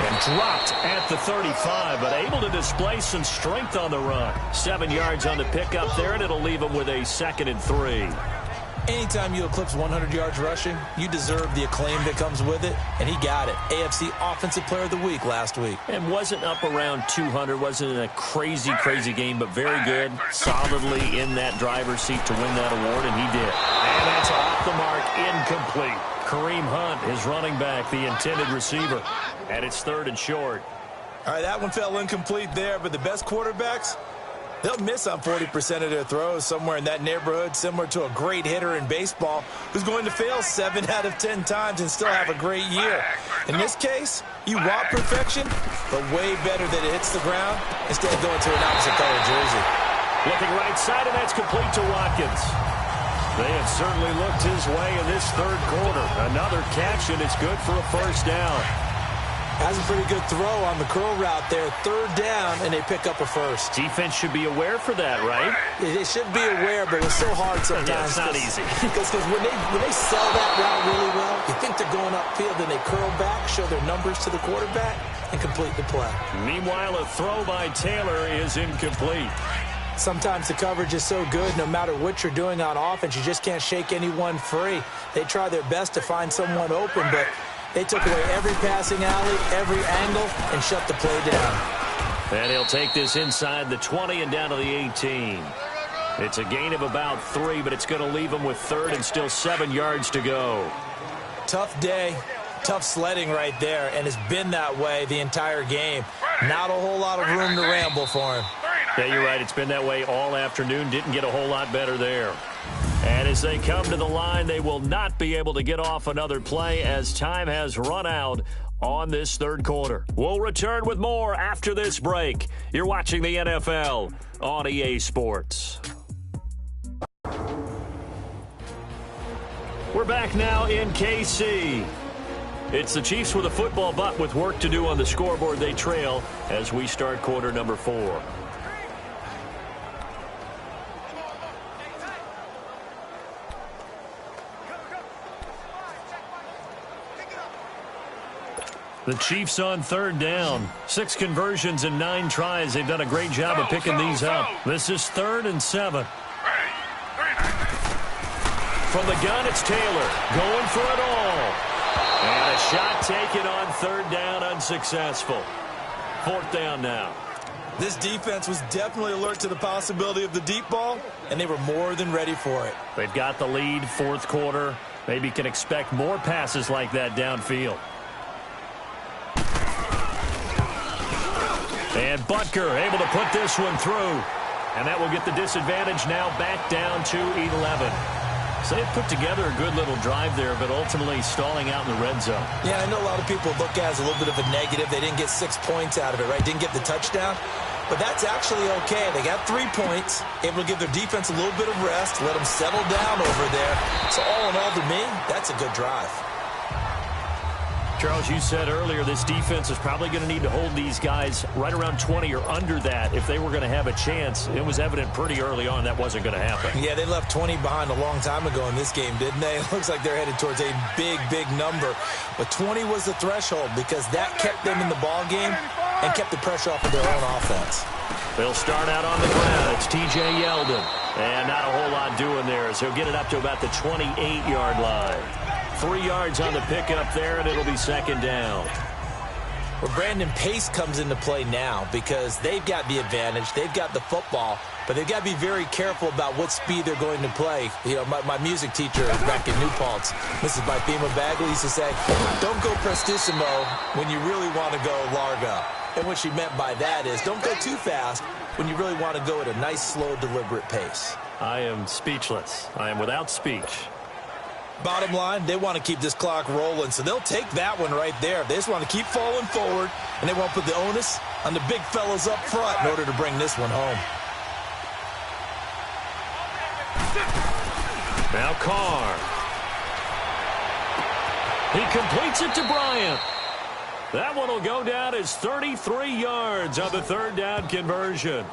And dropped at the 35, but able to display some strength on the run. 7 yards on the pickup there, and it'll leave him with a 2nd and 3. Anytime you eclipse 100 yards rushing, you deserve the acclaim that comes with it, and he got it. AFC Offensive Player of the Week last week. And wasn't up around 200, wasn't a crazy game, but very good, solidly in that driver's seat to win that award, and he did. And that's off the mark, incomplete. Kareem Hunt, his running back, the intended receiver, and it's 3rd and short. All right, that one fell incomplete there, but the best quarterbacks, they'll miss on 40% of their throws, somewhere in that neighborhood, similar to a great hitter in baseball who's going to fail 7 out of 10 times and still have a great year. In this case, you want perfection, but way better that it hits the ground instead of going to an opposite color jersey. Looking right side, and that's complete to Watkins. They have certainly looked his way in this 3rd quarter. Another catch, and it's good for a 1st down. That's a pretty good throw on the curl route there. 3rd down, and they pick up a 1st. Defense should be aware for that, right? They should be aware, but it's so hard sometimes. Yeah, it's not easy. Because when they sell that route really well, you think they're going upfield, then they curl back, show their numbers to the quarterback, and complete the play. Meanwhile, a throw by Taylor is incomplete. Sometimes the coverage is so good, no matter what you're doing on offense, you just can't shake anyone free. They try their best to find someone open, but they took away every passing alley, every angle, and shut the play down. And he'll take this inside the 20 and down to the 18. It's a gain of about 3, but it's going to leave him with 3rd and still 7 yards to go. Tough day, tough sledding right there, and it's been that way the entire game. Not a whole lot of room to ramble for him. Yeah, you're right. It's been that way all afternoon. Didn't get a whole lot better there. And as they come to the line, they will not be able to get off another play as time has run out on this 3rd quarter. We'll return with more after this break. You're watching the NFL on EA Sports. We're back now in KC. It's the Chiefs with a football, but with work to do on the scoreboard. They trail as we start quarter number 4. The Chiefs on 3rd down. 6 conversions and 9 tries. They've done a great job of picking these up. This is 3rd and 7. From the gun, it's Taylor going for it all. And a shot taken on 3rd down, unsuccessful. 4th down now. This defense was definitely alert to the possibility of the deep ball, and they were more than ready for it. They've got the lead, 4th quarter. Maybe can expect more passes like that downfield. And Butker able to put this one through. And that will get the disadvantage now back down to 11. So they've put together a good little drive there, but ultimately stalling out in the red zone. Yeah, I know a lot of people look at it as a little bit of a negative. They didn't get 6 points out of it, right? Didn't get the touchdown. But that's actually okay. They got 3 points, able to give their defense a little bit of rest, let them settle down over there. So all in all, to me, that's a good drive. Charles, you said earlier this defense is probably going to need to hold these guys right around 20 or under that if they were going to have a chance. It was evident pretty early on that wasn't going to happen. Yeah, they left 20 behind a long time ago in this game, didn't they? It looks like they're headed towards a big, big number. But 20 was the threshold because that kept them in the ball game and kept the pressure off of their own offense. They'll start out on the ground. It's T.J. Yeldon. And not a whole lot doing there as he'll get it up to about the 28-yard line. 3 yards on the pickup there, and it'll be second down. Well, Brandon, pace comes into play now because they've got the advantage. They've got the football, but they've got to be very careful about what speed they're going to play. You know, my music teacher back in New Paltz, Mrs. Bythema Bagley, used to say, don't go prestissimo when you really want to go largo. And what she meant by that is don't go too fast when you really want to go at a nice, slow, deliberate pace. I am speechless. I am without speech. Bottom line, they want to keep this clock rolling, so they'll take that one right there. They just want to keep falling forward, and they won't put the onus on the big fellas up front in order to bring this one home. Now Carr. He completes it to Bryant. That one will go down as 33 yards on the third down conversion.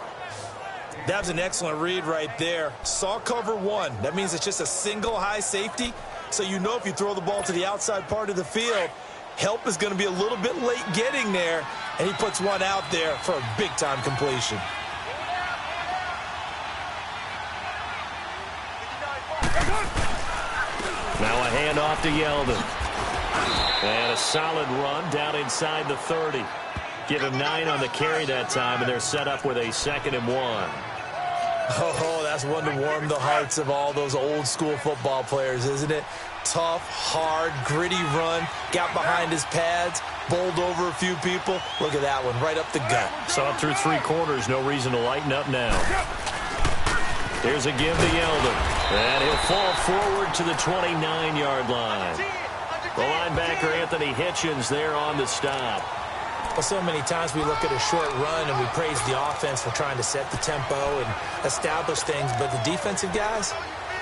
That was an excellent read right there. Saw cover one. That means it's just a single high safety. So you know if you throw the ball to the outside part of the field, help is going to be a little bit late getting there. And he puts one out there for a big-time completion. Now a handoff to Yeldon. And a solid run down inside the 30. Give him 9 on the carry that time, and they're set up with a 2nd and 1. Oh, that's one to warm the hearts of all those old-school football players, isn't it? Tough, hard, gritty run. Got behind his pads, bowled over a few people. Look at that one, right up the gut. Saw it through 3 quarters. No reason to lighten up now. Here's a give to Yeldon. And he'll fall forward to the 29-yard line. The linebacker, Anthony Hitchens, there on the stop. Well, so many times we look at a short run and we praise the offense for trying to set the tempo and establish things. But the defensive guys,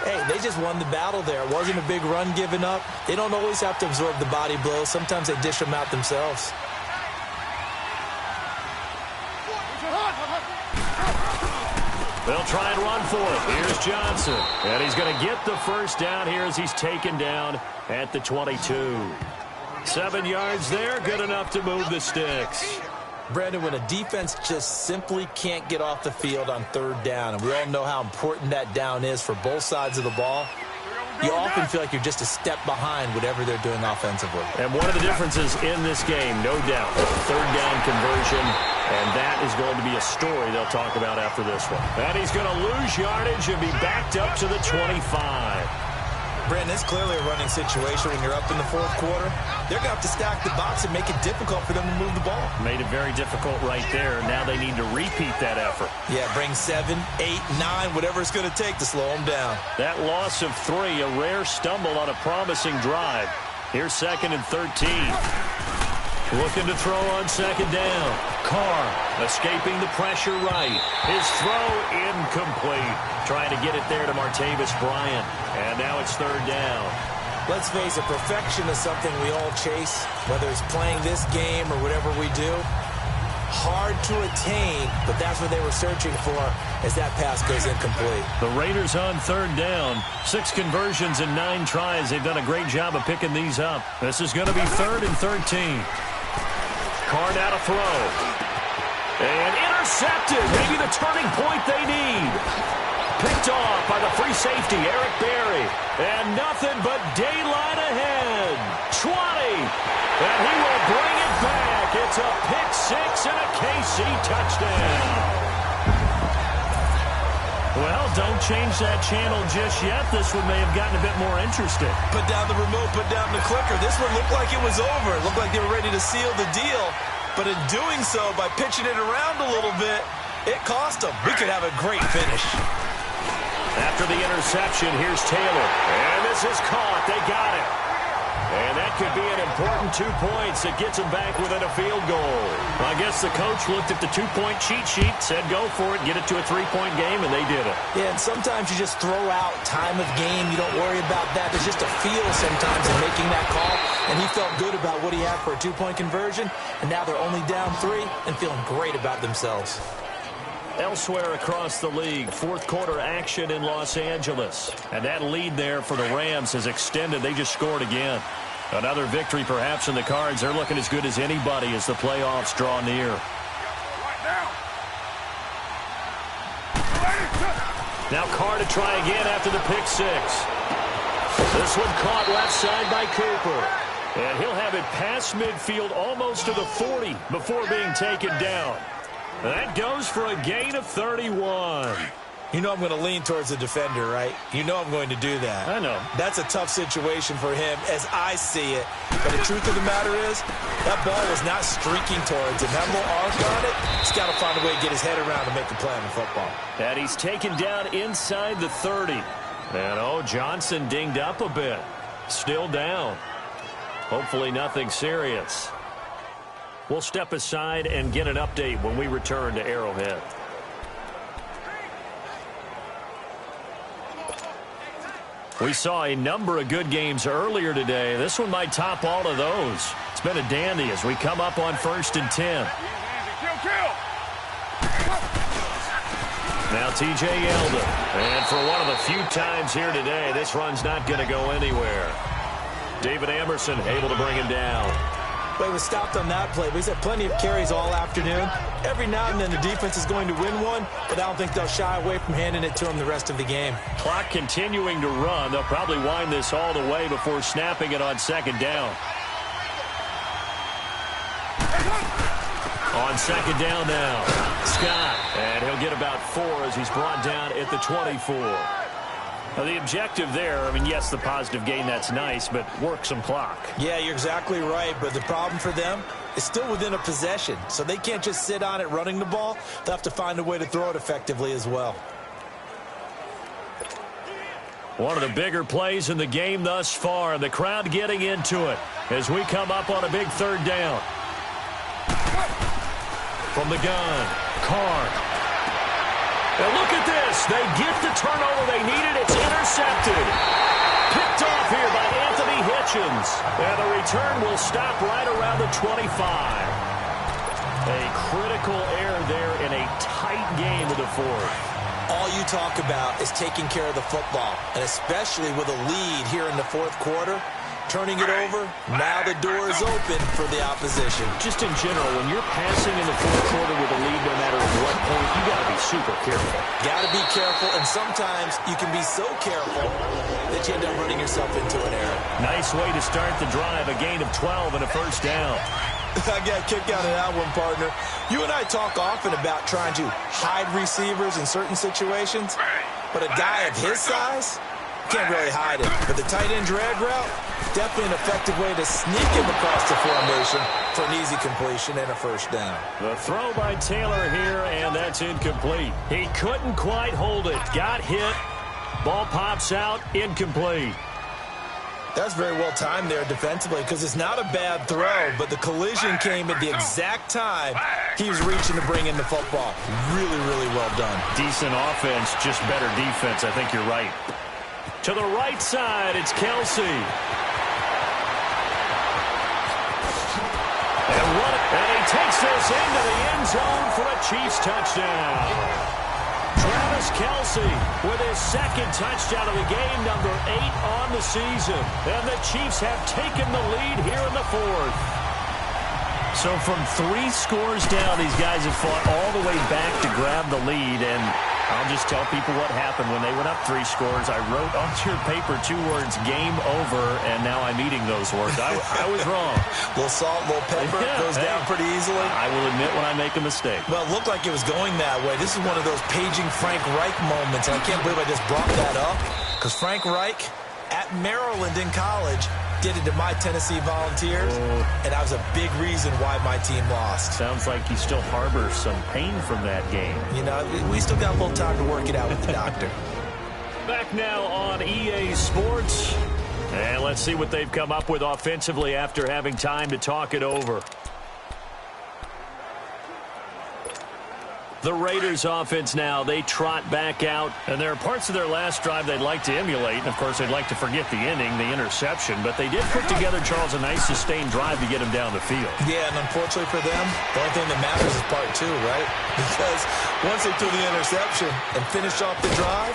hey, they just won the battle there. It wasn't a big run given up. They don't always have to absorb the body blows. Sometimes they dish them out themselves. They'll try and run for it. Here's Johnson. And he's going to get the first down here as he's taken down at the 22. 7 yards there, good enough to move the sticks. Brandon, when a defense just simply can't get off the field on 3rd down, and we all know how important that down is for both sides of the ball, you often feel like you're just a step behind whatever they're doing offensively. And one of the differences in this game, no doubt, 3rd down conversion, and that is going to be a story they'll talk about after this one. And he's going to lose yardage and be backed up to the 25. Brandon, it's clearly a running situation when you're up in the 4th quarter. They're going to have to stack the box and make it difficult for them to move the ball. Made it very difficult right there. Now they need to repeat that effort. Yeah, bring 7, 8, 9, whatever it's going to take to slow them down. That loss of 3, a rare stumble on a promising drive. Here's 2nd and 13. Looking to throw on 2nd down. Carr escaping the pressure right. His throw incomplete. Trying to get it there to Martavis Bryant. And now it's 3rd down. Let's face it, perfection is something we all chase, whether it's playing this game or whatever we do. Hard to attain, but that's what they were searching for as that pass goes incomplete. The Raiders on 3rd down. 6 conversions in 9 tries. They've done a great job of picking these up. This is going to be 3rd and 13. Carr now to throw. And intercepted. Maybe the turning point they need. Picked off by the free safety, Eric Berry. And nothing but daylight ahead. 20. And he will bring it back. It's a pick 6 and a KC touchdown. Well, don't change that channel just yet. This one may have gotten a bit more interesting. Put down the remote, put down the clicker. This one looked like it was over. It looked like they were ready to seal the deal. But in doing so, by pitching it around a little bit, it cost them. We could have a great finish. After the interception, here's Taylor. And this is caught. They got it. And that could be an important 2 points. It gets them back within a field goal. I guess the coach looked at the 2-point cheat sheet, said go for it, get it to a 3-point game, and they did it. Yeah, and sometimes you just throw out time of game. You don't worry about that. There's just a feel sometimes in making that call, and he felt good about what he had for a 2-point conversion, and now they're only down 3 and feeling great about themselves. Elsewhere across the league, fourth quarter action in Los Angeles. And that lead there for the Rams has extended. They just scored again. Another victory perhaps in the cards. They're looking as good as anybody as the playoffs draw near. Now Carr to try again after the pick six. This one caught left side by Cooper. And he'll have it past midfield almost to the 40 before being taken down. That goes for a gain of 31. You know I'm going to lean towards the defender, right? You know I'm going to do that. I know. That's a tough situation for him as I see it. But the truth of the matter is, that ball was not streaking towards him. That little arc on it, he's got to find a way to get his head around to make a play on the football. And he's taken down inside the 30. And, Johnson dinged up a bit. Still down. Hopefully nothing serious. We'll step aside and get an update when we return to Arrowhead. We saw a number of good games earlier today. This one might top all of those. It's been a dandy as we come up on 1st and 10. Now TJ Yeldon. And for one of the few times here today, this run's not going to go anywhere. David Emerson able to bring him down. But he was stopped on that play. But he's had plenty of carries all afternoon. Every now and then the defense is going to win one, but I don't think they'll shy away from handing it to him the rest of the game. Clock continuing to run. They'll probably wind this all the way before snapping it on 2nd down. On 2nd down now, Scott. And he'll get about 4 as he's brought down at the 24. Now, the objective there, yes, the positive gain, that's nice, but work some clock. Yeah, you're exactly right, but the problem for them is still within a possession, so they can't just sit on it running the ball. They'll have to find a way to throw it effectively as well. One of the bigger plays in the game thus far, and the crowd getting into it as we come up on a big 3rd down. From the gun, Carr. Now look at this. They get the turnover they needed. It's intercepted. Picked off here by Anthony Hitchens. And the return will stop right around the 25. A critical error there in a tight game of the 4th. All you talk about is taking care of the football, and especially with a lead here in the 4th quarter. Turning it over, now the door is open for the opposition. Just in general, when you're passing in the 4th quarter with a lead, no matter at what point, you got to be super careful. Got to be careful, and sometimes you can be so careful that you end up running yourself into an error. Nice way to start the drive, a gain of 12 and a 1st down. I got a kick out of that one, partner. You and I talk often about trying to hide receivers in certain situations, but a guy of his size can't really hide it. But the tight end drag route, definitely an effective way to sneak him across the formation for an easy completion and a 1st down. The throw by Taylor here, and that's incomplete. He couldn't quite hold it. Got hit. Ball pops out. Incomplete. That's very well timed there defensively because it's not a bad throw, but the collision came at the exact time he was reaching to bring in the football. Really, really well done. Decent offense, just better defense. I think you're right. To the right side, it's Kelsey. And he takes this into the end zone for a Chiefs touchdown. Travis Kelsey with his 2nd touchdown of the game, number 8 on the season. And the Chiefs have taken the lead here in the 4th. So from 3 scores down, these guys have fought all the way back to grab the lead. And I'll just tell people what happened when they went up 3 scores. I wrote onto your paper 2 words, game over, and now I'm eating those words. I was wrong. A little salt, a little pepper, goes down pretty easily. I will admit when I make a mistake. Well, it looked like it was going that way. This is one of those paging Frank Reich moments, and I can't believe I just brought that up, because Frank Reich at Maryland in college did it to my Tennessee Volunteers, and that was a big reason why my team lost. Sounds like you still harbor some pain from that game. You know, we still got a little time to work it out with the doctor. Back now on EA Sports. And let's see what they've come up with offensively after having time to talk it over. The Raiders offense now, they trot back out. And there are parts of their last drive they'd like to emulate. And, of course, they'd like to forget the ending, the interception. But they did put together, Charles, a nice sustained drive to get him down the field. Yeah, and unfortunately for them, the only thing that matters is part two, right? Because once they threw the interception and finished off the drive,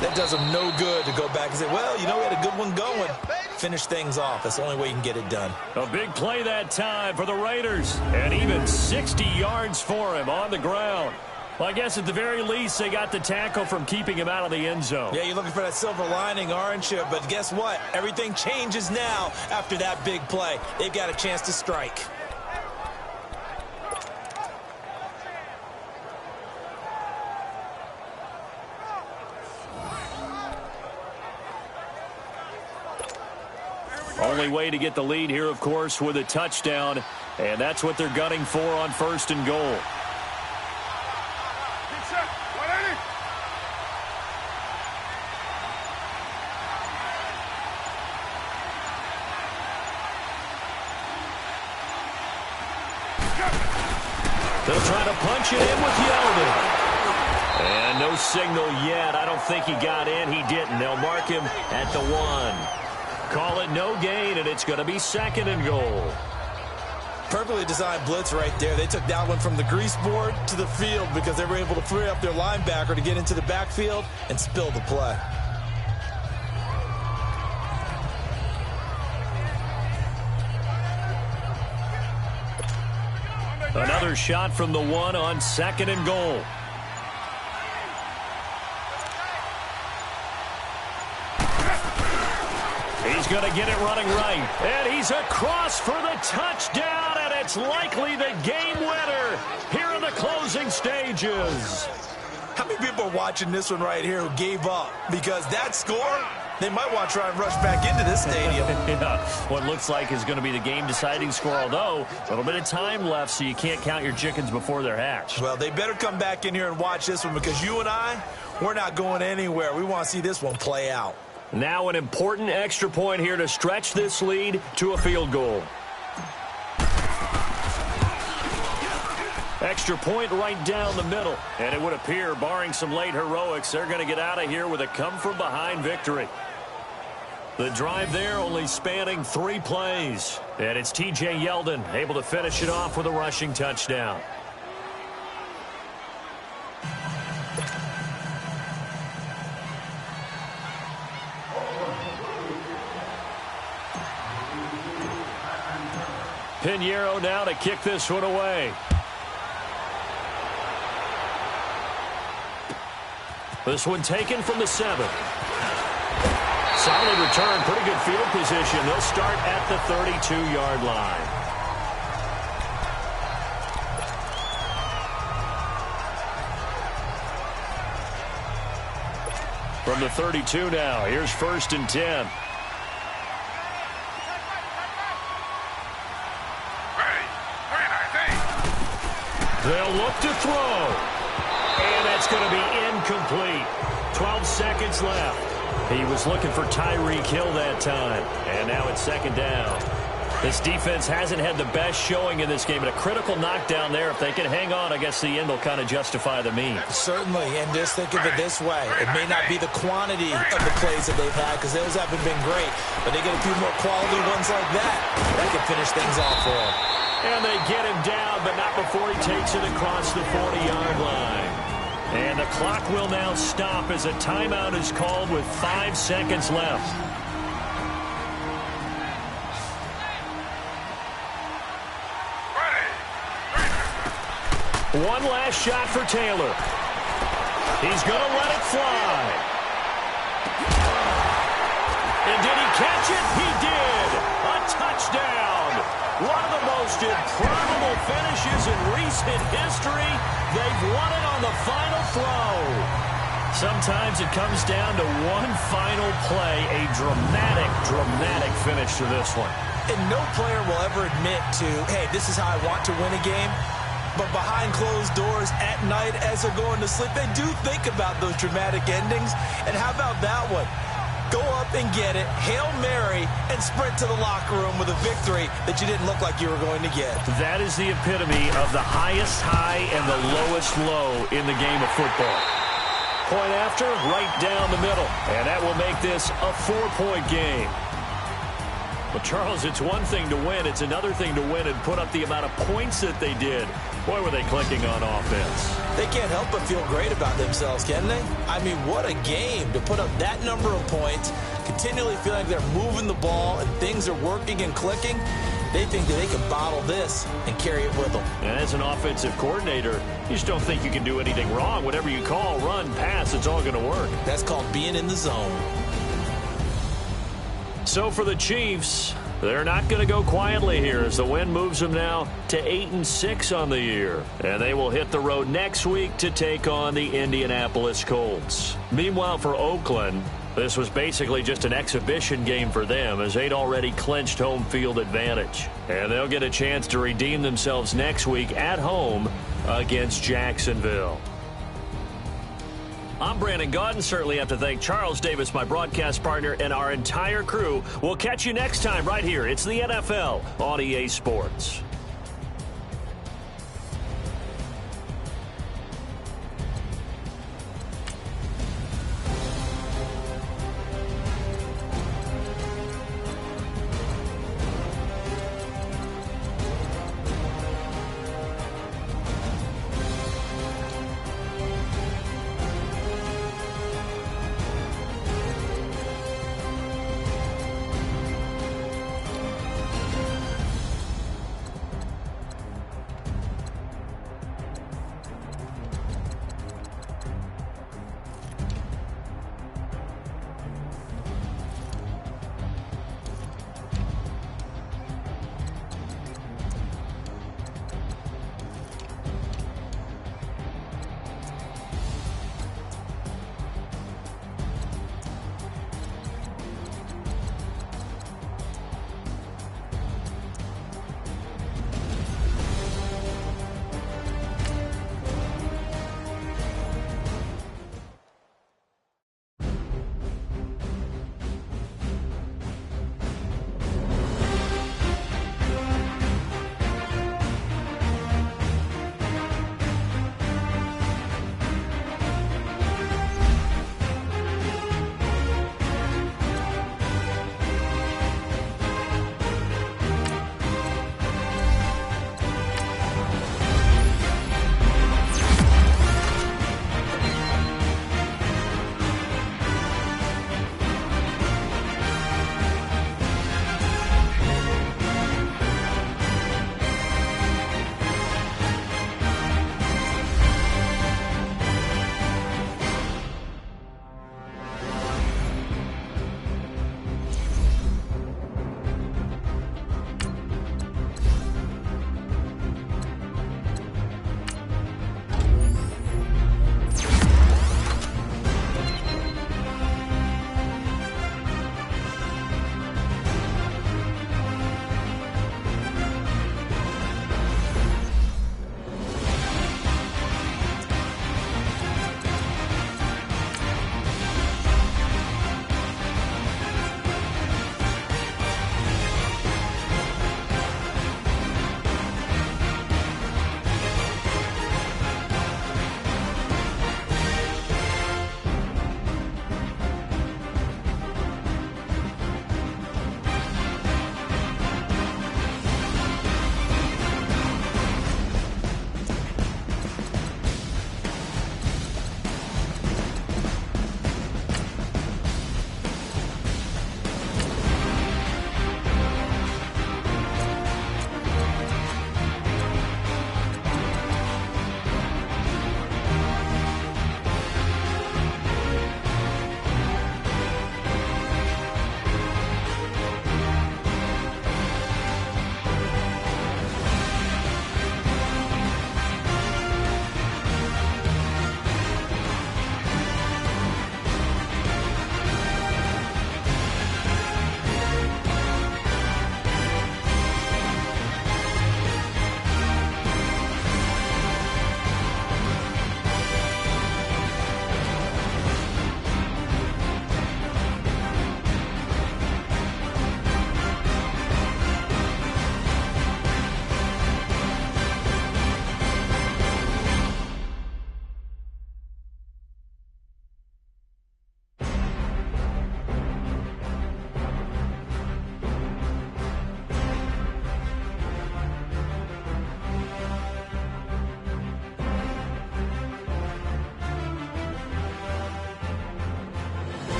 that does them no good to go back and say, well, you know, we had a good one going. Finish things off. That's the only way you can get it done. A big play that time for the Raiders. And even 60 yards for him on the ground. Well, I guess at the very least, they got the tackle from keeping him out of the end zone. Yeah, you're looking for that silver lining, aren't you? But guess what? Everything changes now after that big play. They've got a chance to strike. Only way to get the lead here, of course, with a touchdown. And that's what they're gunning for on 1st and goal. They'll try to punch it in with Yeldon. And no signal yet. I don't think he got in. He didn't. They'll mark him at the 1. Call it no gain, and it's going to be 2nd and goal. Perfectly designed blitz right there. They took that one from the grease board to the field because they were able to free up their linebacker to get into the backfield and spill the play. Another shot from the 1 on 2nd and goal. He's going to get it running right. And he's across for the touchdown, and it's likely the game winner here in the closing stages. How many people are watching this one right here who gave up? Because that score, they might want to try and rush back into this stadium. Yeah, what looks like is going to be the game-deciding score, although a little bit of time left, so you can't count your chickens before they're hatched. Well, they better come back in here and watch this one because you and I, we're not going anywhere. We want to see this one play out. Now an important extra point here to stretch this lead to a field goal. Extra point right down the middle. And it would appear, barring some late heroics, they're going to get out of here with a come-from-behind victory. The drive there only spanning 3 plays. And it's T.J. Yeldon able to finish it off with a rushing touchdown. Pinheiro now to kick this one away. This one taken from the 7. Solid return, pretty good field position. They'll start at the 32-yard line. From the 32 now, here's 1st and 10. They'll look to throw. And that's going to be incomplete. 12 seconds left. He was looking for Tyreek Hill that time. And now it's 2nd down. This defense hasn't had the best showing in this game, but a critical knockdown there. If they can hang on, I guess the end will kind of justify the means. Certainly, and just think of it this way. It may not be the quantity of the plays that they've had because those haven't been great, but they get a few more quality ones like that. That can finish things off for them. And they get him down, but not before he takes it across the 40-yard line. And the clock will now stop as a timeout is called with 5 seconds left. One last shot for Taylor. He's going to let it fly. And did he catch it? He did. A touchdown. One of the most improbable finishes in recent history. They've won it on the final throw. Sometimes it comes down to one final play, a dramatic finish to this one. And no player will ever admit to, hey, this is how I want to win a game. But behind closed doors at night as they're going to sleep, they do think about those dramatic endings. And how about that one? Go up and get it, Hail Mary, and sprint to the locker room with a victory that you didn't look like you were going to get. That is the epitome of the highest high and the lowest low in the game of football. Point after, right down the middle. And that will make this a 4-point game. Well, Charles, it's one thing to win. It's another thing to win and put up the amount of points that they did. Boy, were they clicking on offense. They can't help but feel great about themselves, can they? I mean, what a game to put up that number of points, continually feeling like they're moving the ball and things are working and clicking. They think that they can bottle this and carry it with them. And as an offensive coordinator, you just don't think you can do anything wrong. Whatever you call, run, pass, it's all going to work. That's called being in the zone. So for the Chiefs, they're not going to go quietly here as the win moves them now to 8-6 on the year. And they will hit the road next week to take on the Indianapolis Colts. Meanwhile, for Oakland, this was basically just an exhibition game for them as they'd already clinched home field advantage. And they'll get a chance to redeem themselves next week at home against Jacksonville. I'm Brandon Gaudin. Certainly have to thank Charles Davis, my broadcast partner, and our entire crew. We'll catch you next time right here. It's the NFL on EA Sports.